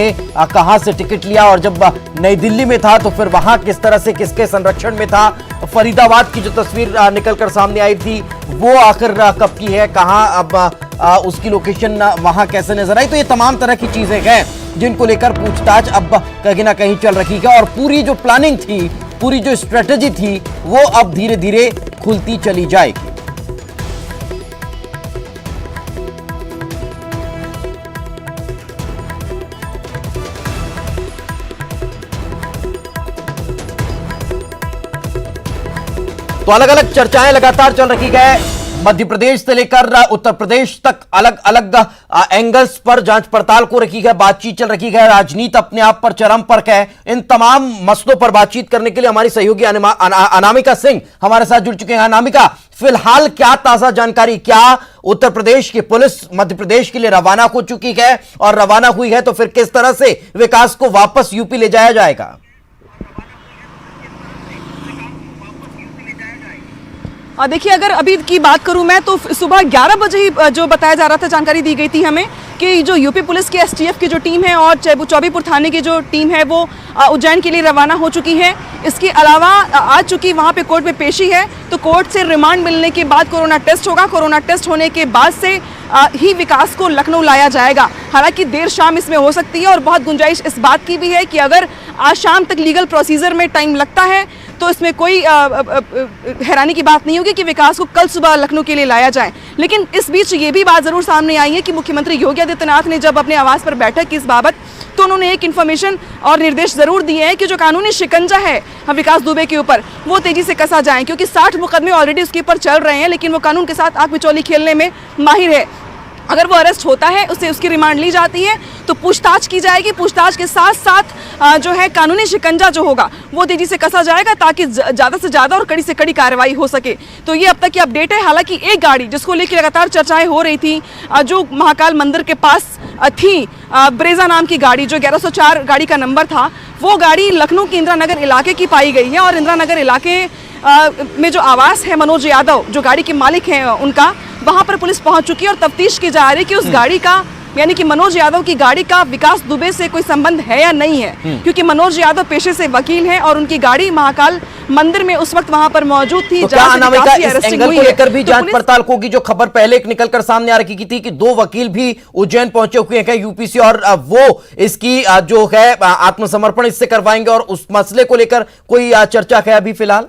कहां से टिकट लिया और जब नई दिल्ली में था तो फिर वहां किस तरह से किसके संरक्षण में था। फरीदाबाद की जो तस्वीर निकलकर सामने आई थी वो आखिर कब की है, कहां अब उसकी लोकेशन वहां कैसे नजर आई। तो ये तमाम तरह की चीजें हैं जिनको लेकर पूछताछ अब कहीं ना कहीं चल रही है और पूरी जो प्लानिंग थी, पूरी जो स्ट्रेटेजी थी वो अब धीरे धीरे खुलती चली जाएगी। तो अलग अलग चर्चाएं लगातार चल रही है। मध्य प्रदेश से लेकर उत्तर प्रदेश तक अलग अलग एंगल्स पर जांच पड़ताल को रखी है, बातचीत चल रही है, राजनीति अपने आप पर चरम पर है। इन तमाम मसलों पर बातचीत करने के लिए हमारी सहयोगी अनामिका सिंह हमारे साथ जुड़ चुके हैं। अनामिका, फिलहाल क्या ताजा जानकारी, क्या उत्तर प्रदेश की पुलिस मध्य प्रदेश के लिए रवाना हो चुकी है, और रवाना हुई है तो फिर किस तरह से विकास को वापस यूपी ले जाया जाएगा? देखिए, अगर अभी की बात करूं मैं तो सुबह 11 बजे ही जो बताया जा रहा था, जानकारी दी गई थी हमें कि जो यूपी पुलिस की एसटीएफ की जो टीम है और चौबीपुर थाने की जो टीम है वो उज्जैन के लिए रवाना हो चुकी है। इसके अलावा आज चूंकि वहां पे कोर्ट में पेशी है तो कोर्ट से रिमांड मिलने के बाद कोरोना टेस्ट होगा, कोरोना टेस्ट होने के बाद से ही विकास को लखनऊ लाया जाएगा। हालांकि देर शाम इसमें हो सकती है और बहुत गुंजाइश इस बात की भी है कि अगर आज शाम तक लीगल प्रोसीजर में टाइम लगता है तो इसमें कोई हैरानी की बात नहीं होगी कि विकास को कल सुबह लखनऊ के लिए लाया जाए। लेकिन इस बीच ये भी बात जरूर सामने आई है कि मुख्यमंत्री योगी आदित्यनाथ ने जब अपने आवास पर बैठक की इस बाबत तो उन्होंने एक इन्फॉर्मेशन और निर्देश जरूर दिए हैं कि जो कानूनी शिकंजा है विकास दुबे के ऊपर वो तेजी से कसा जाए, क्योंकि 60 मुकदमे ऑलरेडी उसके ऊपर चल रहे हैं, लेकिन वो कानून के साथ आंख मिचौली खेलने में माहिर है। अगर वो अरेस्ट होता है, उसकी रिमांड ली जाती है तो पूछताछ की जाएगी, पूछताछ के साथ साथ जो है कानूनी शिकंजा जो होगा वो तेजी से कसा जाएगा ताकि ज़्यादा से ज़्यादा और कड़ी से कड़ी कार्रवाई हो सके। तो ये अब तक की अपडेट है। हालांकि एक गाड़ी जिसको लेकर लगातार चर्चाएं हो रही थी, जो महाकाल मंदिर के पास थी, ब्रेजा नाम की गाड़ी जो 1104 गाड़ी का नंबर था, वो गाड़ी लखनऊ के इंदिरा नगर इलाके की पाई गई है। और इंदिरा नगर इलाके में जो आवास है मनोज यादव जो गाड़ी के मालिक हैं उनका, वहां पर पुलिस पहुंच चुकी है और तफ्तीश की जा रही है कि उस गाड़ी का, यानी कि मनोज यादव की गाड़ी का विकास दुबे से कोई संबंध है या नहीं है, क्योंकि मनोज यादव पेशे से वकील हैं और उनकी गाड़ी महाकाल मंदिर में उस वक्त वहां पर मौजूद थी। तो क्या अनामिका इस एंगल को लेकर भी जांच पड़ताल होगी? जो खबर पहले एक निकलकर सामने आ रही थी कि 2 वकील भी उज्जैन पहुंचे हुए हैं यूपी से और वो इसकी जो है आत्मसमर्पण इससे करवाएंगे, और उस मसले को लेकर कोई चर्चा है अभी फिलहाल?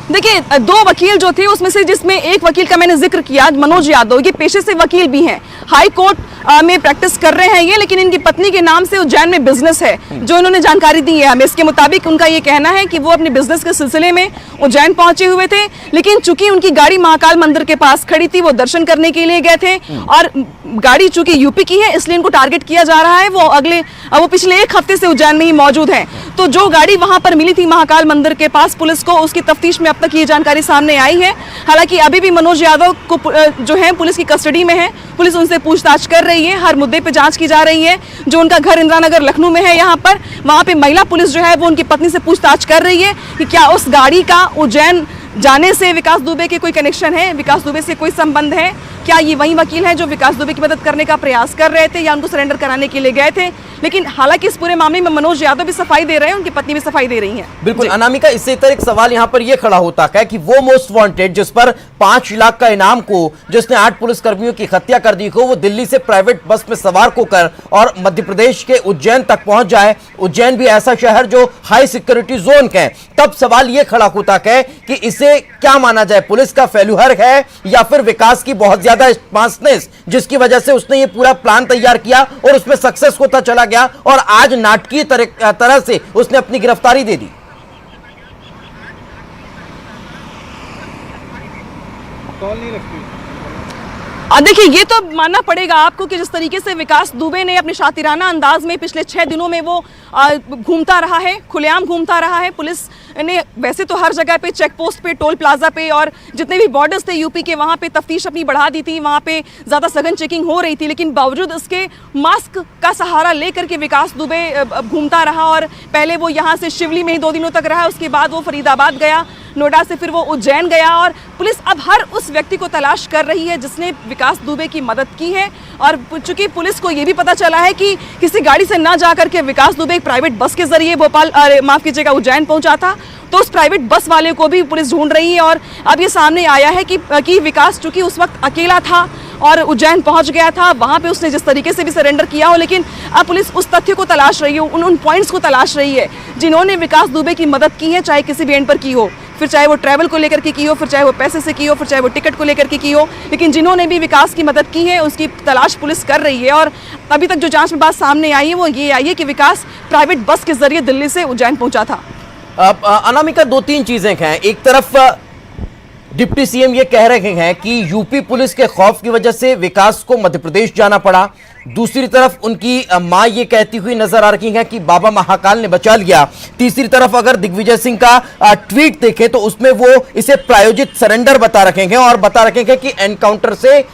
देखिए, 2 वकील जो थे उसमें से जिसमें एक वकील का मैंने जिक्र किया, मनोज यादव, ये पेशे से वकील भी हैं, हाई कोर्ट में प्रैक्टिस कर रहे हैं ये, लेकिन इनकी पत्नी के नाम से उज्जैन में बिजनेस है, जो इन्होंने जानकारी दी है हमें। इसके मुताबिक उनका ये कहना है कि वो अपने बिजनेस के सिलसिले में उज्जैन पहुंचे हुए थे, लेकिन चूंकि उनकी गाड़ी महाकाल मंदिर के पास खड़ी थी, वो दर्शन करने के लिए गए थे और गाड़ी चूंकि यूपी की है इसलिए इनको टारगेट किया जा रहा है। वो पिछले 1 हफ्ते से उज्जैन में ही मौजूद है। तो जो गाड़ी वहां पर मिली थी महाकाल मंदिर के पास पुलिस को, उसकी तफ्तीश में अब तक ये जानकारी सामने आई है। हालांकि अभी भी मनोज यादव को जो है पुलिस की कस्टडी में है, पुलिस उनसे पूछताछ कर रही है, हर मुद्दे पे जांच की जा रही है। जो उनका घर इंदिरा नगर लखनऊ में है, यहाँ पर वहां पे महिला पुलिस जो है वो उनकी पत्नी से पूछताछ कर रही है कि क्या उस गाड़ी का उज्जैन जाने से विकास दुबे के कोई कनेक्शन है, विकास दुबे से कोई संबंध है, क्या ये वही वकील हैं जो विकास दुबे की मदद करने का प्रयास कर रहे थे या उनको सरेंडर कराने के लिए गए थे। लेकिन हालांकि इस पूरे मामले में मनोज यादव भी सफाई दे रहे हैं, उनकी पत्नी भी सफाई दे रही है। बिल्कुल अनामिका, इससे इतर एक सवाल यहाँ पर यह खड़ा होता है कि वो मोस्ट वांटेड जिस पर 5 लाख का इनाम को, जिसने 8 पुलिसकर्मियों की हत्या कर दी हो, वो दिल्ली से प्राइवेट बस में सवार होकर और मध्य प्रदेश के उज्जैन तक पहुंच जाए। उज्जैन भी ऐसा शहर जो हाई सिक्योरिटी जोन है। तब सवाल यह खड़ा होता है कि इसे क्या माना जाए, पुलिस का फेल्यूर है या फिर विकास की बहुत ज्यादा स्मार्टनेस, जिसकी वजह से उसने ये पूरा प्लान तैयार किया और उसमें सक्सेस होता चला गया और आज नाटकीय तरह से उसने अपनी गिरफ्तारी दे दी। कॉल नहीं लगती। देखिए, ये तो मानना पड़ेगा आपको कि जिस तरीके से विकास दुबे ने अपने शातिराना अंदाज में पिछले 6 दिनों में वो घूमता रहा है, खुलेआम घूमता रहा है। पुलिस ने वैसे तो हर जगह पे, चेक पोस्ट पे, टोल प्लाजा पे और जितने भी बॉर्डर्स थे यूपी के, वहाँ पे तफ्तीश अपनी बढ़ा दी थी, वहाँ पे ज़्यादा सघन चेकिंग हो रही थी, लेकिन बावजूद इसके मास्क का सहारा लेकर के विकास दुबे घूमता रहा। और पहले वो यहाँ से शिवली में ही 2 दिनों तक रहा, उसके बाद वो फरीदाबाद गया, नोएडा से फिर वो उज्जैन गया। और पुलिस अब हर उस व्यक्ति को तलाश कर रही है जिसने विकास दुबे की मदद की है। और चूंकि पुलिस को ये भी पता चला है कि किसी गाड़ी से ना जा करके विकास दुबे एक प्राइवेट बस के जरिए माफ कीजिएगा उज्जैन पहुंचा था, तो उस प्राइवेट बस वाले को भी पुलिस ढूंढ रही है। और अब ये सामने आया है कि विकास चूंकि उस वक्त अकेला था और उज्जैन पहुंच गया था, वहां पे उसने जिस तरीके से भी सरेंडर किया हो, लेकिन अब पुलिस उस तथ्य को तलाश रही है, उन पॉइंट्स को तलाश रही है जिन्होंने विकास दुबे की मदद की है, चाहे किसी भी एंड पर की हो, फिर चाहे वो ट्रैवल को लेकर के की हो, फिर चाहे वो पैसे से की हो, फिर चाहे वो टिकट को लेकर के की हो, लेकिन जिन्होंने भी विकास की मदद की है उसकी तलाश पुलिस कर रही है। और अभी तक जो जांच में बात सामने आई है वो ये आई है कि विकास प्राइवेट बस के जरिए दिल्ली से उज्जैन पहुंचा था। अनामिका, दो तीन चीजें हैं। एक तरफ डिप्टी सीएम ये कह रहे हैं कि यूपी पुलिस के खौफ की वजह से विकास को मध्य प्रदेश जाना पड़ा। दूसरी तरफ उनकी मां ये कहती हुई नजर आ रही हैं कि बाबा महाकाल ने बचा लिया। तीसरी तरफ अगर दिग्विजय सिंह का ट्वीट देखें तो उसमें वो इसे प्रायोजित सरेंडर बता रखे हैं और बता रखे हैं कि एनकाउंटर से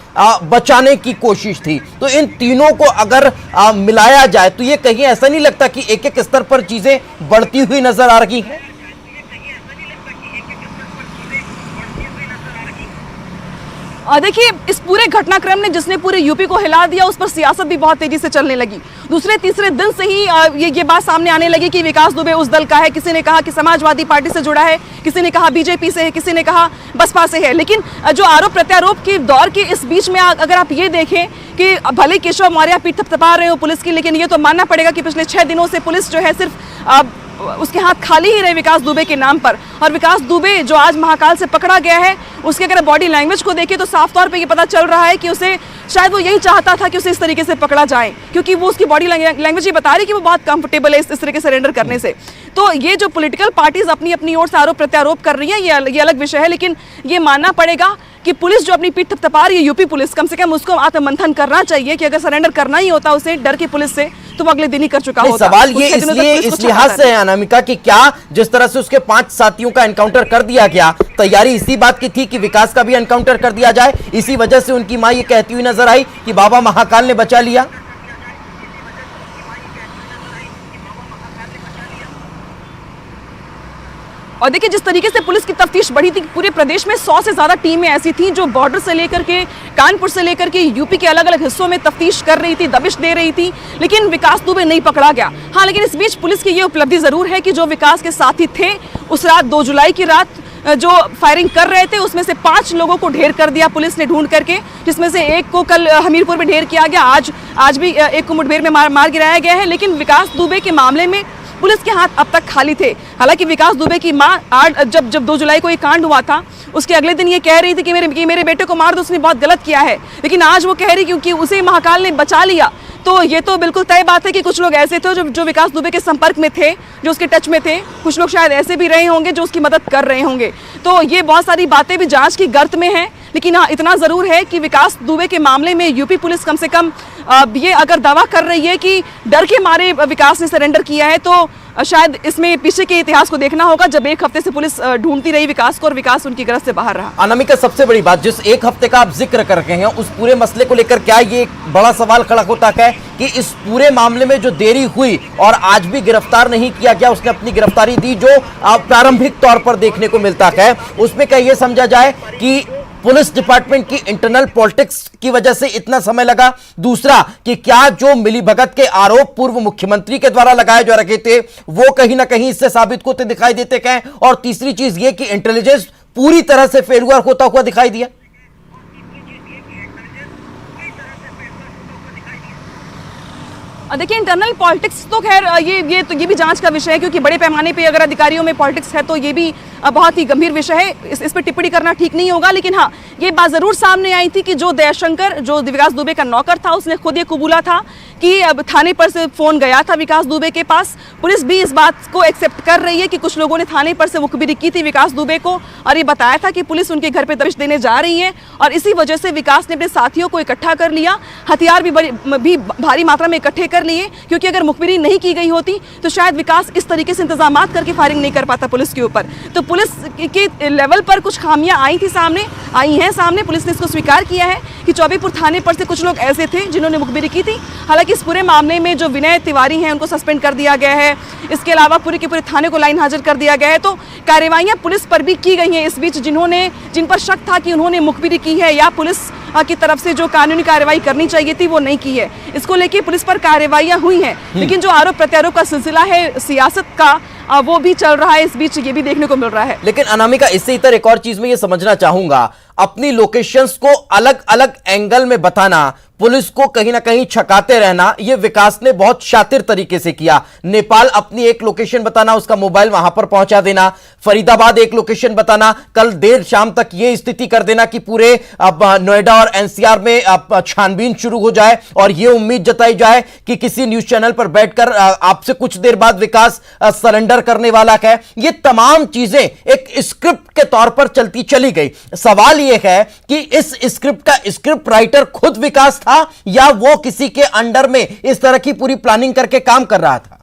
बचाने की कोशिश थी। तो इन तीनों को अगर मिलाया जाए तो ये कहीं ऐसा नहीं लगता कि एक एक स्तर पर चीजें बढ़ती हुई नजर आ रही हैं? देखिए, इस पूरे घटनाक्रम ने जिसने पूरे यूपी को हिला दिया, उस पर सियासत भी बहुत तेजी से चलने लगी। दूसरे तीसरे दिन से ही ये बात सामने आने लगी कि विकास दुबे उस दल का है। किसी ने कहा कि समाजवादी पार्टी से जुड़ा है, किसी ने कहा बीजेपी से है, किसी ने कहा बसपा से है। लेकिन जो आरोप प्रत्यारोप के दौर के इस बीच में अगर आप ये देखें कि भले केशव मौर्य पीठ थपथपा रहे हो पुलिस की, लेकिन ये तो मानना पड़ेगा कि पिछले 6 दिनों से पुलिस जो है सिर्फ उसके हाथ खाली ही रहे विकास दुबे के नाम पर। और विकास दुबे जो आज महाकाल से पकड़ा गया है, उसके अगर बॉडी लैंग्वेज को देखें तो साफ तौर पे ये पता चल रहा है कि उसे शायद वो यही चाहता था कि उसे इस तरीके से पकड़ा जाए, क्योंकि वो उसकी बॉडी लैंग्वेज ये बता रही है कि वो बहुत कंफर्टेबल है इस तरीके से सरेंडर करने से। तो ये जो पॉलिटिकल पार्टीज अपनी अपनी ओर से आरोप प्रत्यारोप कर रही है, ये अलग विषय है। लेकिन ये मानना पड़ेगा कि पुलिस जो अपनी पीठ थपथपा रही है, यूपी पुलिस, कम से कम उसको आत्ममंथन करना चाहिए कि अगर सरेंडर करना ही होता उसे डर की पुलिस से, तो वो अगले दिन ही कर चुका होता। सवाल ये इसलिए इस लिहाज से है अनामिका कि क्या जिस तरह से उसके 5 साथियों का एनकाउंटर कर दिया गया, तैयारी इसी बात की थी कि विकास का भी एनकाउंटर कर दिया जाए? इसी वजह से उनकी मां ये कहती हुई नजर आई कि बाबा महाकाल ने बचा लिया। और देखिए, जिस तरीके से पुलिस की तफ्तीश बढ़ी थी, पूरे प्रदेश में 100 से ज्यादा टीमें ऐसी थी जो बॉर्डर से लेकर के, कानपुर से लेकर के यूपी के अलग अलग हिस्सों में तफ्तीश कर रही थी, दबिश दे रही थी, लेकिन विकास दुबे नहीं पकड़ा गया। हाँ, लेकिन इस बीच पुलिस की ये उपलब्धि जरूर है कि जो विकास के साथी थे, उस रात 2 जुलाई की रात जो फायरिंग कर रहे थे, उसमें से 5 लोगों को ढेर कर दिया पुलिस ने ढूंढ करके, जिसमें से एक को कल हमीरपुर में ढेर किया गया, आज भी एक को मुठभेड़ में मार गिराया गया है। लेकिन विकास दुबे के मामले में पुलिस के हाथ अब तक खाली थे। हालांकि विकास दुबे की मां जब 2 जुलाई को ये कांड हुआ था, उसके अगले दिन ये कह रही थी कि मेरे बेटे को मार दो, उसने बहुत गलत किया है। लेकिन आज वो कह रही क्योंकि उसे महाकाल ने बचा लिया। तो ये तो बिल्कुल तय बात है कि कुछ लोग ऐसे थे जो विकास दुबे के संपर्क में थे, जो उसके टच में थे। कुछ लोग शायद ऐसे भी रहे होंगे जो उसकी मदद कर रहे होंगे। तो ये बहुत सारी बातें भी जांच की गर्त में हैं। लेकिन हाँ, इतना जरूर है कि विकास दुबे के मामले में यूपी पुलिस कम से कम ये अगर दावा कर रही है कि डर के मारे विकास ने सरेंडर किया है, तो शायद इसमें पीछे के इतिहास को देखना होगा, जब 1 हफ्ते से पुलिस ढूंढती रही विकास को और विकास उनकी गिरफ्त से बाहर रहा। अनामिका, सबसे बड़ी बात, जिस 1 हफ्ते का आप जिक्र कर रहे हैं, उस पूरे मसले को लेकर क्या ये बड़ा सवाल खड़ा होता है कि इस पूरे मामले में जो देरी हुई और आज भी गिरफ्तार नहीं किया गया, उसने अपनी गिरफ्तारी दी जो प्रारंभिक तौर पर देखने को मिलता है, उसमें क्या ये समझा जाए कि पुलिस डिपार्टमेंट की इंटरनल पॉलिटिक्स की वजह से इतना समय लगा? दूसरा कि क्या जो मिलीभगत के आरोप पूर्व मुख्यमंत्री के द्वारा लगाए जा रहे थे, वो कहीं ना कहीं इससे साबित होते दिखाई देते हैं? और तीसरी चीज ये कि इंटेलिजेंस पूरी तरह से फेलुअर होता हुआ दिखाई दिया। देखिए, इंटरनल पॉलिटिक्स तो खैर ये भी जांच का विषय है, क्योंकि बड़े पैमाने पे अगर अधिकारियों में पॉलिटिक्स है तो ये भी बहुत ही गंभीर विषय है। इस पर टिप्पणी करना ठीक नहीं होगा। लेकिन हाँ, ये बात जरूर सामने आई थी कि जो दयाशंकर, जो विकास दुबे का नौकर था, उसने खुद ये कबूला था कि अब थाने पर से फोन गया था विकास दुबे के पास। पुलिस भी इस बात को एक्सेप्ट कर रही है कि कुछ लोगों ने थाने पर से मुखबिरी की थी विकास दुबे को, और ये बताया था कि पुलिस उनके घर पे दबिश देने जा रही है। और इसी वजह से विकास ने अपने साथियों को इकट्ठा कर लिया, हथियार भी भारी मात्रा में इकट्ठे कर लिए, क्योंकि अगर मुखबिरी नहीं की गई होती तो शायद विकास इस तरीके से इंतजाम करके फायरिंग नहीं कर पाता पुलिस के ऊपर। तो पुलिस के लेवल पर कुछ खामियां आई हैं सामने। पुलिस ने इसको स्वीकार किया है कि चौबीपुर थाने पर से कुछ लोग ऐसे थे जिन्होंने मुखबिरी की थी। हालांकि इस पूरे मामले में जो विनय तिवारी हैं, उनको सस्पेंड कर दिया गया है। इसके अलावा पूरे के पूरे थाने को लाइन हाजिर कर दिया गया है। तो कार्रवाइयां पुलिस पर भी की गई हैं इस बीच, जिन पर शक था कि उन्होंने मुखबिरी की है या पुलिस की तरफ से जो कानूनी कार्रवाई करनी चाहिए थी वो नहीं की है। इसको लेके पुलिस पर कार्रवाइयां हुई हैं। लेकिन जो आरोप प्रत्यारोप का सिलसिला है सियासत का, वो भी चल रहा है इस बीच, ये भी देखने को मिल रहा है। लेकिन अनामिका, इससे इतर एक और चीज में ये समझना चाहूंगा, अपनी लोकेशंस को अलग अलग एंगल में बताना, पुलिस को कहीं ना कहीं छकाते रहना, यह विकास ने बहुत शातिर तरीके से किया। नेपाल अपनी एक लोकेशन बताना, उसका मोबाइल वहां पर पहुंचा देना, फरीदाबाद एक लोकेशन बताना, कल देर शाम तक यह स्थिति कर देना कि पूरे अब नोएडा और एनसीआर में अब छानबीन शुरू हो जाए और यह उम्मीद जताई जाए कि किसी न्यूज चैनल पर बैठकर आपसे कुछ देर बाद विकास सरेंडर करने वाला है। ये तमाम चीजें एक स्क्रिप्ट के तौर पर चलती चली गई। सवाल यह है कि इस स्क्रिप्ट का स्क्रिप्ट राइटर खुद विकास था या वो किसी के अंडर में इस तरह की पूरी प्लानिंग करके काम कर रहा था?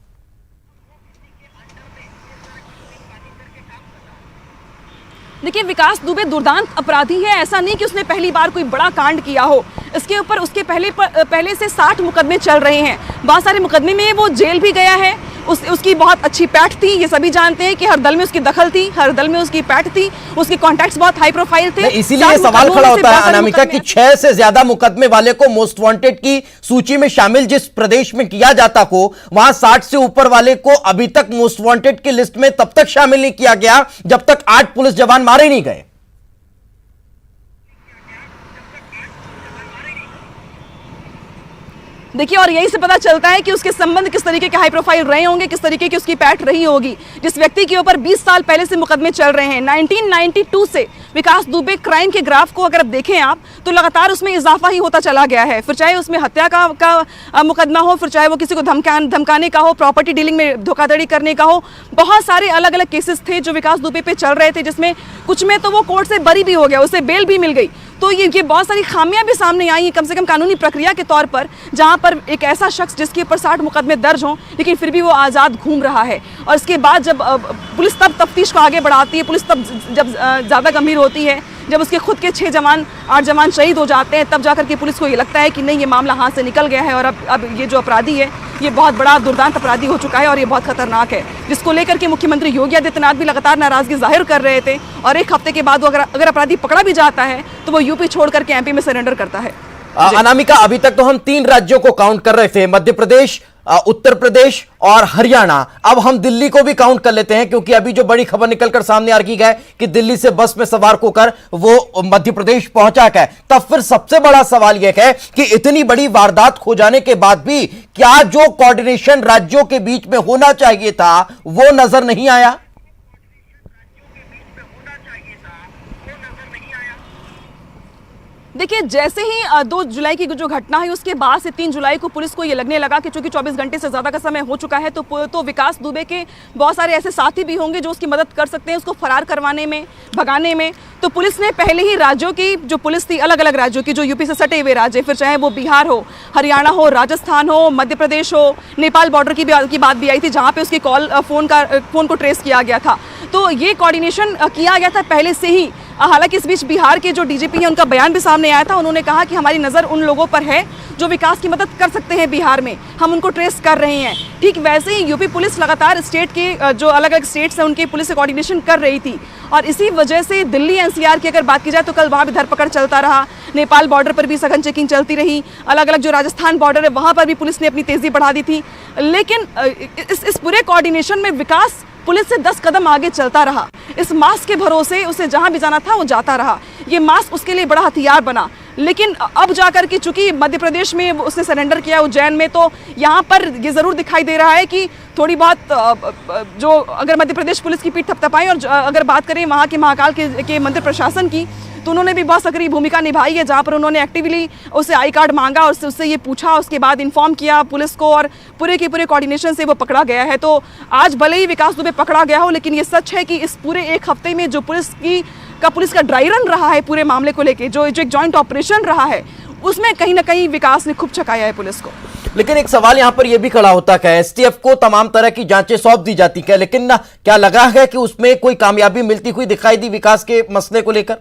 देखिए, विकास दुबे दुर्दांत अपराधी है। ऐसा नहीं कि उसने पहली बार कोई बड़ा कांड किया हो। इसके ऊपर उसके पहले से 60 मुकदमे चल रहे हैं। बहुत सारे मुकदमे में वो जेल भी गया है। उसकी बहुत अच्छी पैठ थी, ये सभी जानते हैं कि हर दल में उसकी दखल थी, हर दल में उसकी पैठ थी, उसके कॉन्टैक्ट्स बहुत हाई प्रोफाइल थे। इसीलिए सवाल खड़ा होता है अनामिका कि 6 से ज्यादा मुकदमे वाले को मोस्ट वांटेड की सूची में शामिल जिस प्रदेश में किया जाता हो, वहां 60 से ऊपर वाले को अभी तक मोस्ट वांटेड की लिस्ट में तब तक शामिल नहीं किया गया जब तक 8 पुलिस जवान मारे नहीं गए। देखिए, और यही से पता चलता है कि उसके संबंध किस तरीके के हाई प्रोफाइल रहे होंगे, किस तरीके की उसकी पैठ रही होगी। जिस व्यक्ति के ऊपर 20 साल पहले से मुकदमे चल रहे हैं, 1992 से विकास दुबे क्राइम के ग्राफ को अगर देखें आप, तो लगातार उसमें इजाफा ही होता चला गया है। फिर चाहे उसमें हत्या का मुकदमा हो, फिर चाहे वो किसी को धमकाने का हो, प्रॉपर्टी डीलिंग में धोखाधड़ी करने का हो, बहुत सारे अलग अलग केसेस थे जो विकास दुबे पे चल रहे थे, जिसमें कुछ में तो वो कोर्ट से बरी भी हो गया, उसे बेल भी मिल गई। तो ये बहुत सारी खामियां भी सामने आई हैं, कम से कम कानूनी प्रक्रिया के तौर पर, जहां पर एक ऐसा शख्स जिसके ऊपर 60 मुकदमे दर्ज हों लेकिन फिर भी वो आज़ाद घूम रहा है। और इसके बाद जब पुलिस तब तफ्तीश को आगे बढ़ाती है, पुलिस तब जब ज़्यादा गंभीर होती है, जब उसके खुद के 8 जवान शहीद हो जाते हैं, तब जाकर के पुलिस को ये लगता है कि नहीं, ये मामला हाथ से निकल गया है और अब ये जो अपराधी है ये बहुत बड़ा दुर्दांत अपराधी हो चुका है और ये बहुत खतरनाक है, जिसको लेकर के मुख्यमंत्री योगी आदित्यनाथ भी लगातार नाराजगी जाहिर कर रहे थे। और एक हफ्ते के बाद वो अगर अपराधी पकड़ा भी जाता है तो वो यूपी छोड़ करके एमपी में सरेंडर करता है। अनामिका, अभी तक तो हम 3 राज्यों को काउंट कर रहे थे, मध्य प्रदेश, उत्तर प्रदेश और हरियाणा। अब हम दिल्ली को भी काउंट कर लेते हैं, क्योंकि अभी जो बड़ी खबर निकलकर सामने आ रही है कि दिल्ली से बस में सवार होकर वो मध्य प्रदेश पहुंचा है। तब फिर सबसे बड़ा सवाल यह है कि इतनी बड़ी वारदात हो जाने के बाद भी क्या जो कोऑर्डिनेशन राज्यों के बीच में होना चाहिए था वो नजर नहीं आया? देखिए, जैसे ही 2 जुलाई की जो घटना है उसके बाद से 3 जुलाई को पुलिस को ये लगने लगा कि चूंकि 24 घंटे से ज़्यादा का समय हो चुका है तो विकास दुबे के बहुत सारे ऐसे साथी भी होंगे जो उसकी मदद कर सकते हैं उसको फरार करवाने में, भगाने में। तो पुलिस ने पहले ही राज्यों की जो पुलिस थी, अलग अलग राज्यों की, जो यूपी से सटे हुए राज्य, फिर चाहे वो बिहार हो, हरियाणा हो, राजस्थान हो, मध्य प्रदेश हो, नेपाल बॉर्डर की बात भी आई थी जहाँ पे उसकी फ़ोन को ट्रेस किया गया था। तो ये कोऑर्डिनेशन किया गया था पहले से ही। हालांकि इस बीच बिहार के जो डीजीपी हैं उनका बयान भी सामने आया था। उन्होंने कहा कि हमारी नज़र उन लोगों पर है जो विकास की मदद कर सकते हैं बिहार में, हम उनको ट्रेस कर रहे हैं। ठीक वैसे ही यूपी पुलिस लगातार स्टेट के जो अलग अलग स्टेट्स हैं उनके पुलिस से कोऑर्डिनेशन कर रही थी और इसी वजह से दिल्ली एनसीआर की अगर बात की जाए तो कल वहाँ भी धरपकड़ चलता रहा। नेपाल बॉर्डर पर भी सघन चेकिंग चलती रही। अलग अलग जो राजस्थान बॉर्डर है वहाँ पर भी पुलिस ने अपनी तेज़ी बढ़ा दी थी। लेकिन इस पूरे कोऑर्डिनेशन में विकास पुलिस से 10 कदम आगे चलता रहा। इस मास्क के भरोसे उसे जहां भी जाना था वो जाता रहा। ये मास्क उसके लिए बड़ा हथियार बना। लेकिन अब जाकर के चूंकि मध्य प्रदेश में उसने सरेंडर किया उज्जैन में, तो यहाँ पर ये ज़रूर दिखाई दे रहा है कि थोड़ी बहुत जो अगर मध्य प्रदेश पुलिस की पीठ थपथपाई और अगर बात करें वहाँ के महाकाल के मंदिर प्रशासन की, तो उन्होंने भी बहुत सक्रिय भूमिका निभाई है, जहाँ पर उन्होंने एक्टिवली उससे आई कार्ड मांगा और उससे ये पूछा, उसके बाद इन्फॉर्म किया पुलिस को और पूरे के पूरे कोऑर्डिनेशन से वो पकड़ा गया है। तो आज भले ही विकास दुबे पकड़ा गया हो, लेकिन ये सच है कि इस पूरे एक हफ्ते में जो पुलिस का ड्राई रन रहा है पूरे मामले को लेके, जो एक जॉइंट ऑपरेशन रहा है, उसमें कहीं ना कहीं विकास ने खूब छकाया है पुलिस को। लेकिन एक सवाल यहां पर यह भी खड़ा होता है, एसटीएफ को तमाम तरह की जांचें सौंप दी जाती है, लेकिन क्या लगा है कि उसमें कोई कामयाबी मिलती हुई दिखाई दी विकास के मसले को लेकर?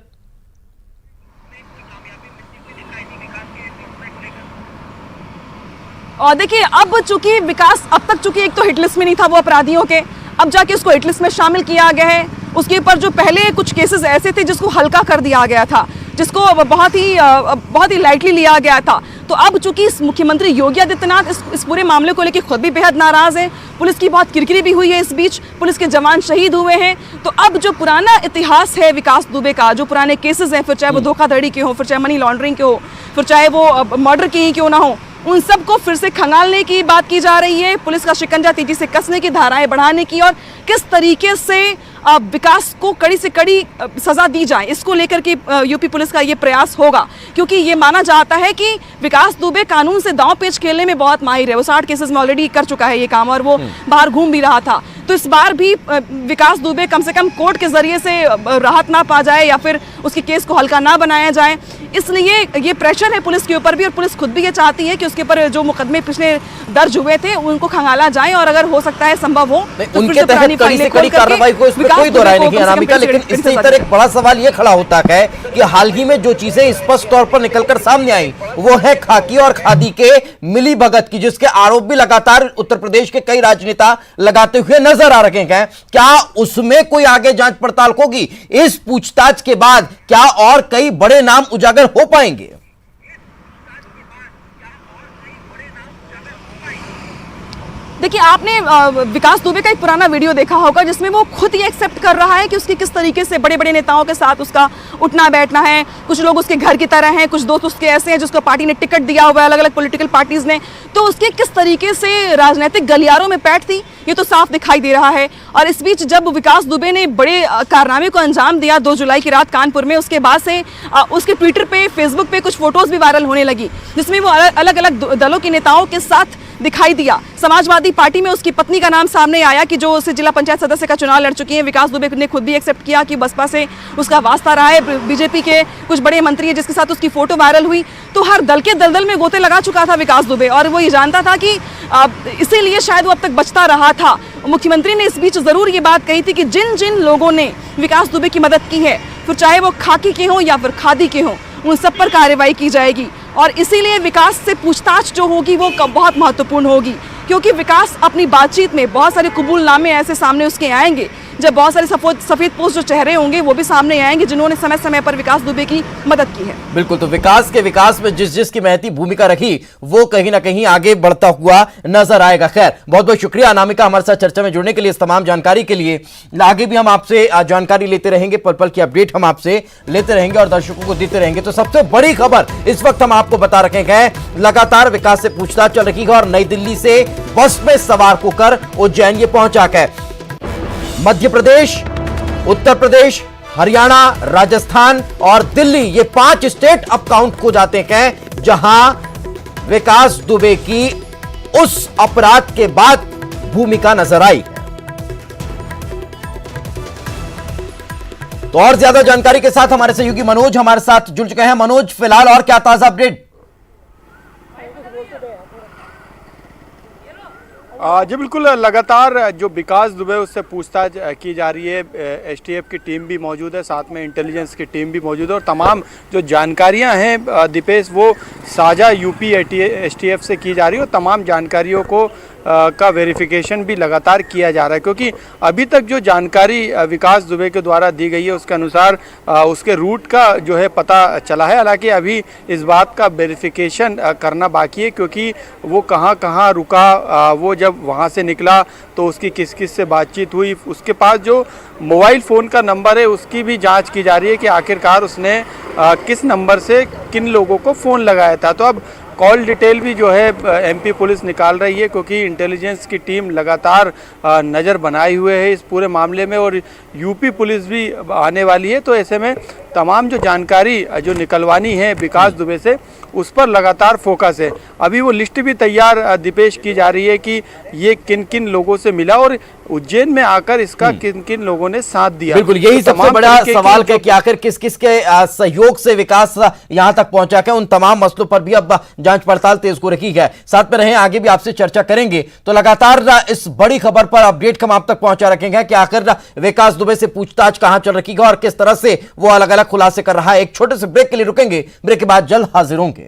और देखिए, अब चूंकि विकास अब तक चूंकि एक तो हिटलिस्ट में नहीं था वो अपराधियों के, अब जाके उसको हिटलिस्ट में शामिल किया गया है। उसके ऊपर जो पहले कुछ केसेस ऐसे थे जिसको हल्का कर दिया गया था, जिसको बहुत ही लाइटली लिया गया था। तो अब चूंकि मुख्यमंत्री योगी आदित्यनाथ इस पूरे मामले को लेकर खुद भी बेहद नाराज हैं, पुलिस की बहुत किरकिरी भी हुई है, इस बीच पुलिस के जवान शहीद हुए हैं। तो अब जो पुराना इतिहास है विकास दुबे का, जो पुराने केसेस हैं, फिर चाहे वो धोखाधड़ी के हो, फिर चाहे मनी लॉन्ड्रिंग के हो, फिर चाहे वो मर्डर के ही क्यों ना हो, उन सबको फिर से खंगालने की बात की जा रही है, पुलिस का शिकंजा तेजी से कसने की, धाराएं बढ़ाने की, और किस तरीके से विकास को कड़ी से कड़ी सजा दी जाए, इसको लेकर के यूपी पुलिस का ये प्रयास होगा। क्योंकि ये माना जाता है कि विकास दुबे कानून से दांव पेच खेलने में बहुत माहिर है, वो 60 केसेस में ऑलरेडी कर चुका है ये काम, और वो बाहर घूम भी रहा था। तो इस बार भी विकास दुबे कम से कम कोर्ट के जरिए से राहत ना पा जाए या फिर उसके केस को हल्का ना बनाया जाए, इसलिए ये प्रेशर है पुलिस के ऊपर भी, और पुलिस खुद भी ये चाहती है कि उसके ऊपर जो मुकदमे पिछले दर्ज हुए थे उनको खंगाला जाए, और अगर हो सकता है संभव हो तो उनके तहत कड़ी से कड़ी कार्रवाई को, इसमें कोई दो राय नहीं अनामिका। लेकिन इससे इधर एक बड़ा सवाल ये खड़ा होता है कि हाल ही में जो चीजें स्पष्ट तौर पर निकलकर सामने आई वो है खाकी और खादी के मिली भगत की, जिसके आरोप भी लगातार उत्तर प्रदेश के कई राजनेता लगाते हुए नजर आ रहे हैं। क्या उसमें कोई आगे जांच पड़ताल होगी? इस पूछताछ के बाद क्या और कई बड़े नाम उजागर हो पाएंगे? देखिए, आपने विकास दुबे का एक पुराना वीडियो देखा होगा जिसमें वो खुद ये एक्सेप्ट कर रहा है कि उसकी किस तरीके से बड़े बड़े नेताओं के साथ उसका उठना बैठना है। कुछ लोग उसके घर की तरह हैं, कुछ दोस्त उसके ऐसे हैं जिसको पार्टी ने टिकट दिया हुआ है, अलग अलग पॉलिटिकल पार्टीज ने, तो उसके किस तरीके से राजनीतिक गलियारों में पैठ थी ये तो साफ दिखाई दे रहा है। और इस बीच जब विकास दुबे ने बड़े कारनामे को अंजाम दिया 2 जुलाई की रात कानपुर में, उसके बाद से उसके ट्विटर पे, फेसबुक पे कुछ फोटोज भी वायरल होने लगी जिसमें वो अलग अलग दलों के नेताओं के साथ दिखाई दिया। समाजवादी पार्टी में उसकी पत्नी का नाम सामने आया कि जो उसे जिला पंचायत सदस्य का चुनाव लड़ चुकी हैं। विकास दुबे ने खुद भी एक्सेप्ट किया कि बसपा से उसका वास्ता रहा है। बीजेपी के कुछ बड़े मंत्री है जिसके साथ उसकी फोटो वायरल हुई। तो हर दल के दलदल में गोते लगा चुका था विकास दुबे, और वो ये जानता था कि इसीलिए शायद वो अब तक बचता रहा था। मुख्यमंत्री ने इस बीच जरूर ये बात कही थी कि जिन जिन लोगों ने विकास दुबे की मदद की है, फिर चाहे वो खाकी के हों या फिर खादी के हों, उन सब पर कार्रवाई की जाएगी। और इसीलिए विकास से पूछताछ जो होगी वो बहुत महत्वपूर्ण होगी, क्योंकि विकास अपनी बातचीत में बहुत सारे कबूलनामे ऐसे सामने उसके आएंगे, जब बहुत सारे सफेद पोस्ट जो चेहरे होंगे वो भी सामने आएंगे जिन्होंने समय समय पर विकास दुबे की मदद की है। बिल्कुल, तो विकास में जिसकी महती भूमिका रखी वो कहीं ना कहीं आगे बढ़ता हुआ नजर आएगा। खैर, बहुत बहुत शुक्रिया अनामिका हमारे साथ चर्चा में जुड़ने के लिए, इस तमाम जानकारी के लिए। आगे भी हम आपसे जानकारी लेते रहेंगे, पल पल की अपडेट हम आपसे लेते रहेंगे और दर्शकों को देते रहेंगे। तो सबसे बड़ी खबर इस वक्त हम आपको बता रखे हैं, लगातार विकास से पूछताछ चल रही है और नई दिल्ली से बस में सवार होकर उज्जैन ये पहुंचा है। मध्य प्रदेश, उत्तर प्रदेश, हरियाणा, राजस्थान और दिल्ली, ये 5 स्टेट अब काउंट हो जाते हैं जहां विकास दुबे की उस अपराध के बाद भूमिका नजर आई है। तो और ज्यादा जानकारी के साथ हमारे सहयोगी मनोज हमारे साथ जुड़ चुके हैं। मनोज, फिलहाल और क्या ताजा अपडेट? जी बिल्कुल, लगातार जो विकास दुबे उससे पूछताछ की जा रही है। एसटीएफ की टीम भी मौजूद है, साथ में इंटेलिजेंस की टीम भी मौजूद है और तमाम जो जानकारियां हैं दीपेश वो साझा यूपी एसटीएफ से की जा रही है और तमाम जानकारियों को का वेरिफिकेशन भी लगातार किया जा रहा है, क्योंकि अभी तक जो जानकारी विकास दुबे के द्वारा दी गई है उसके अनुसार उसके रूट का जो है पता चला है। हालांकि अभी इस बात का वेरिफिकेशन करना बाकी है, क्योंकि वो कहाँ कहाँ रुका, वो जब वहाँ से निकला तो उसकी किस किस से बातचीत हुई, उसके पास जो मोबाइल फ़ोन का नंबर है उसकी भी जांच की जा रही है कि आखिरकार उसने किस नंबर से किन लोगों को फ़ोन लगाया था। तो अब कॉल डिटेल भी जो है एमपी पुलिस निकाल रही है, क्योंकि इंटेलिजेंस की टीम लगातार नज़र बनाए हुए है इस पूरे मामले में और यूपी पुलिस भी आने वाली है। तो ऐसे में तमाम जो जानकारी जो निकलवानी है विकास दुबे से उस पर लगातार फोकस है। अभी वो लिस्ट भी तैयार दीपेश की जा रही है कि ये किन किन लोगों से मिला और उज्जैन में आकर इसका किन किन लोगों ने साथ दिया। बिल्कुल, यही तो सबसे बड़ा सवाल है कि आखिर किस किस के सहयोग से विकास यहां तक पहुंचा है। उन तमाम मसलों पर भी अब जांच पड़ताल तेज को रखी है। साथ में रहें, आगे भी आपसे चर्चा करेंगे। तो लगातार इस बड़ी खबर पर अपडेट हम आप तक पहुंचा रखेंगे कि आखिर विकास दुबे से पूछताछ कहां चल रही है और किस तरह से वो अलग अलग खुलासे कर रहा है। एक छोटे से ब्रेक के लिए रुकेंगे, ब्रेक के बाद जल्द हाजिर होंगे।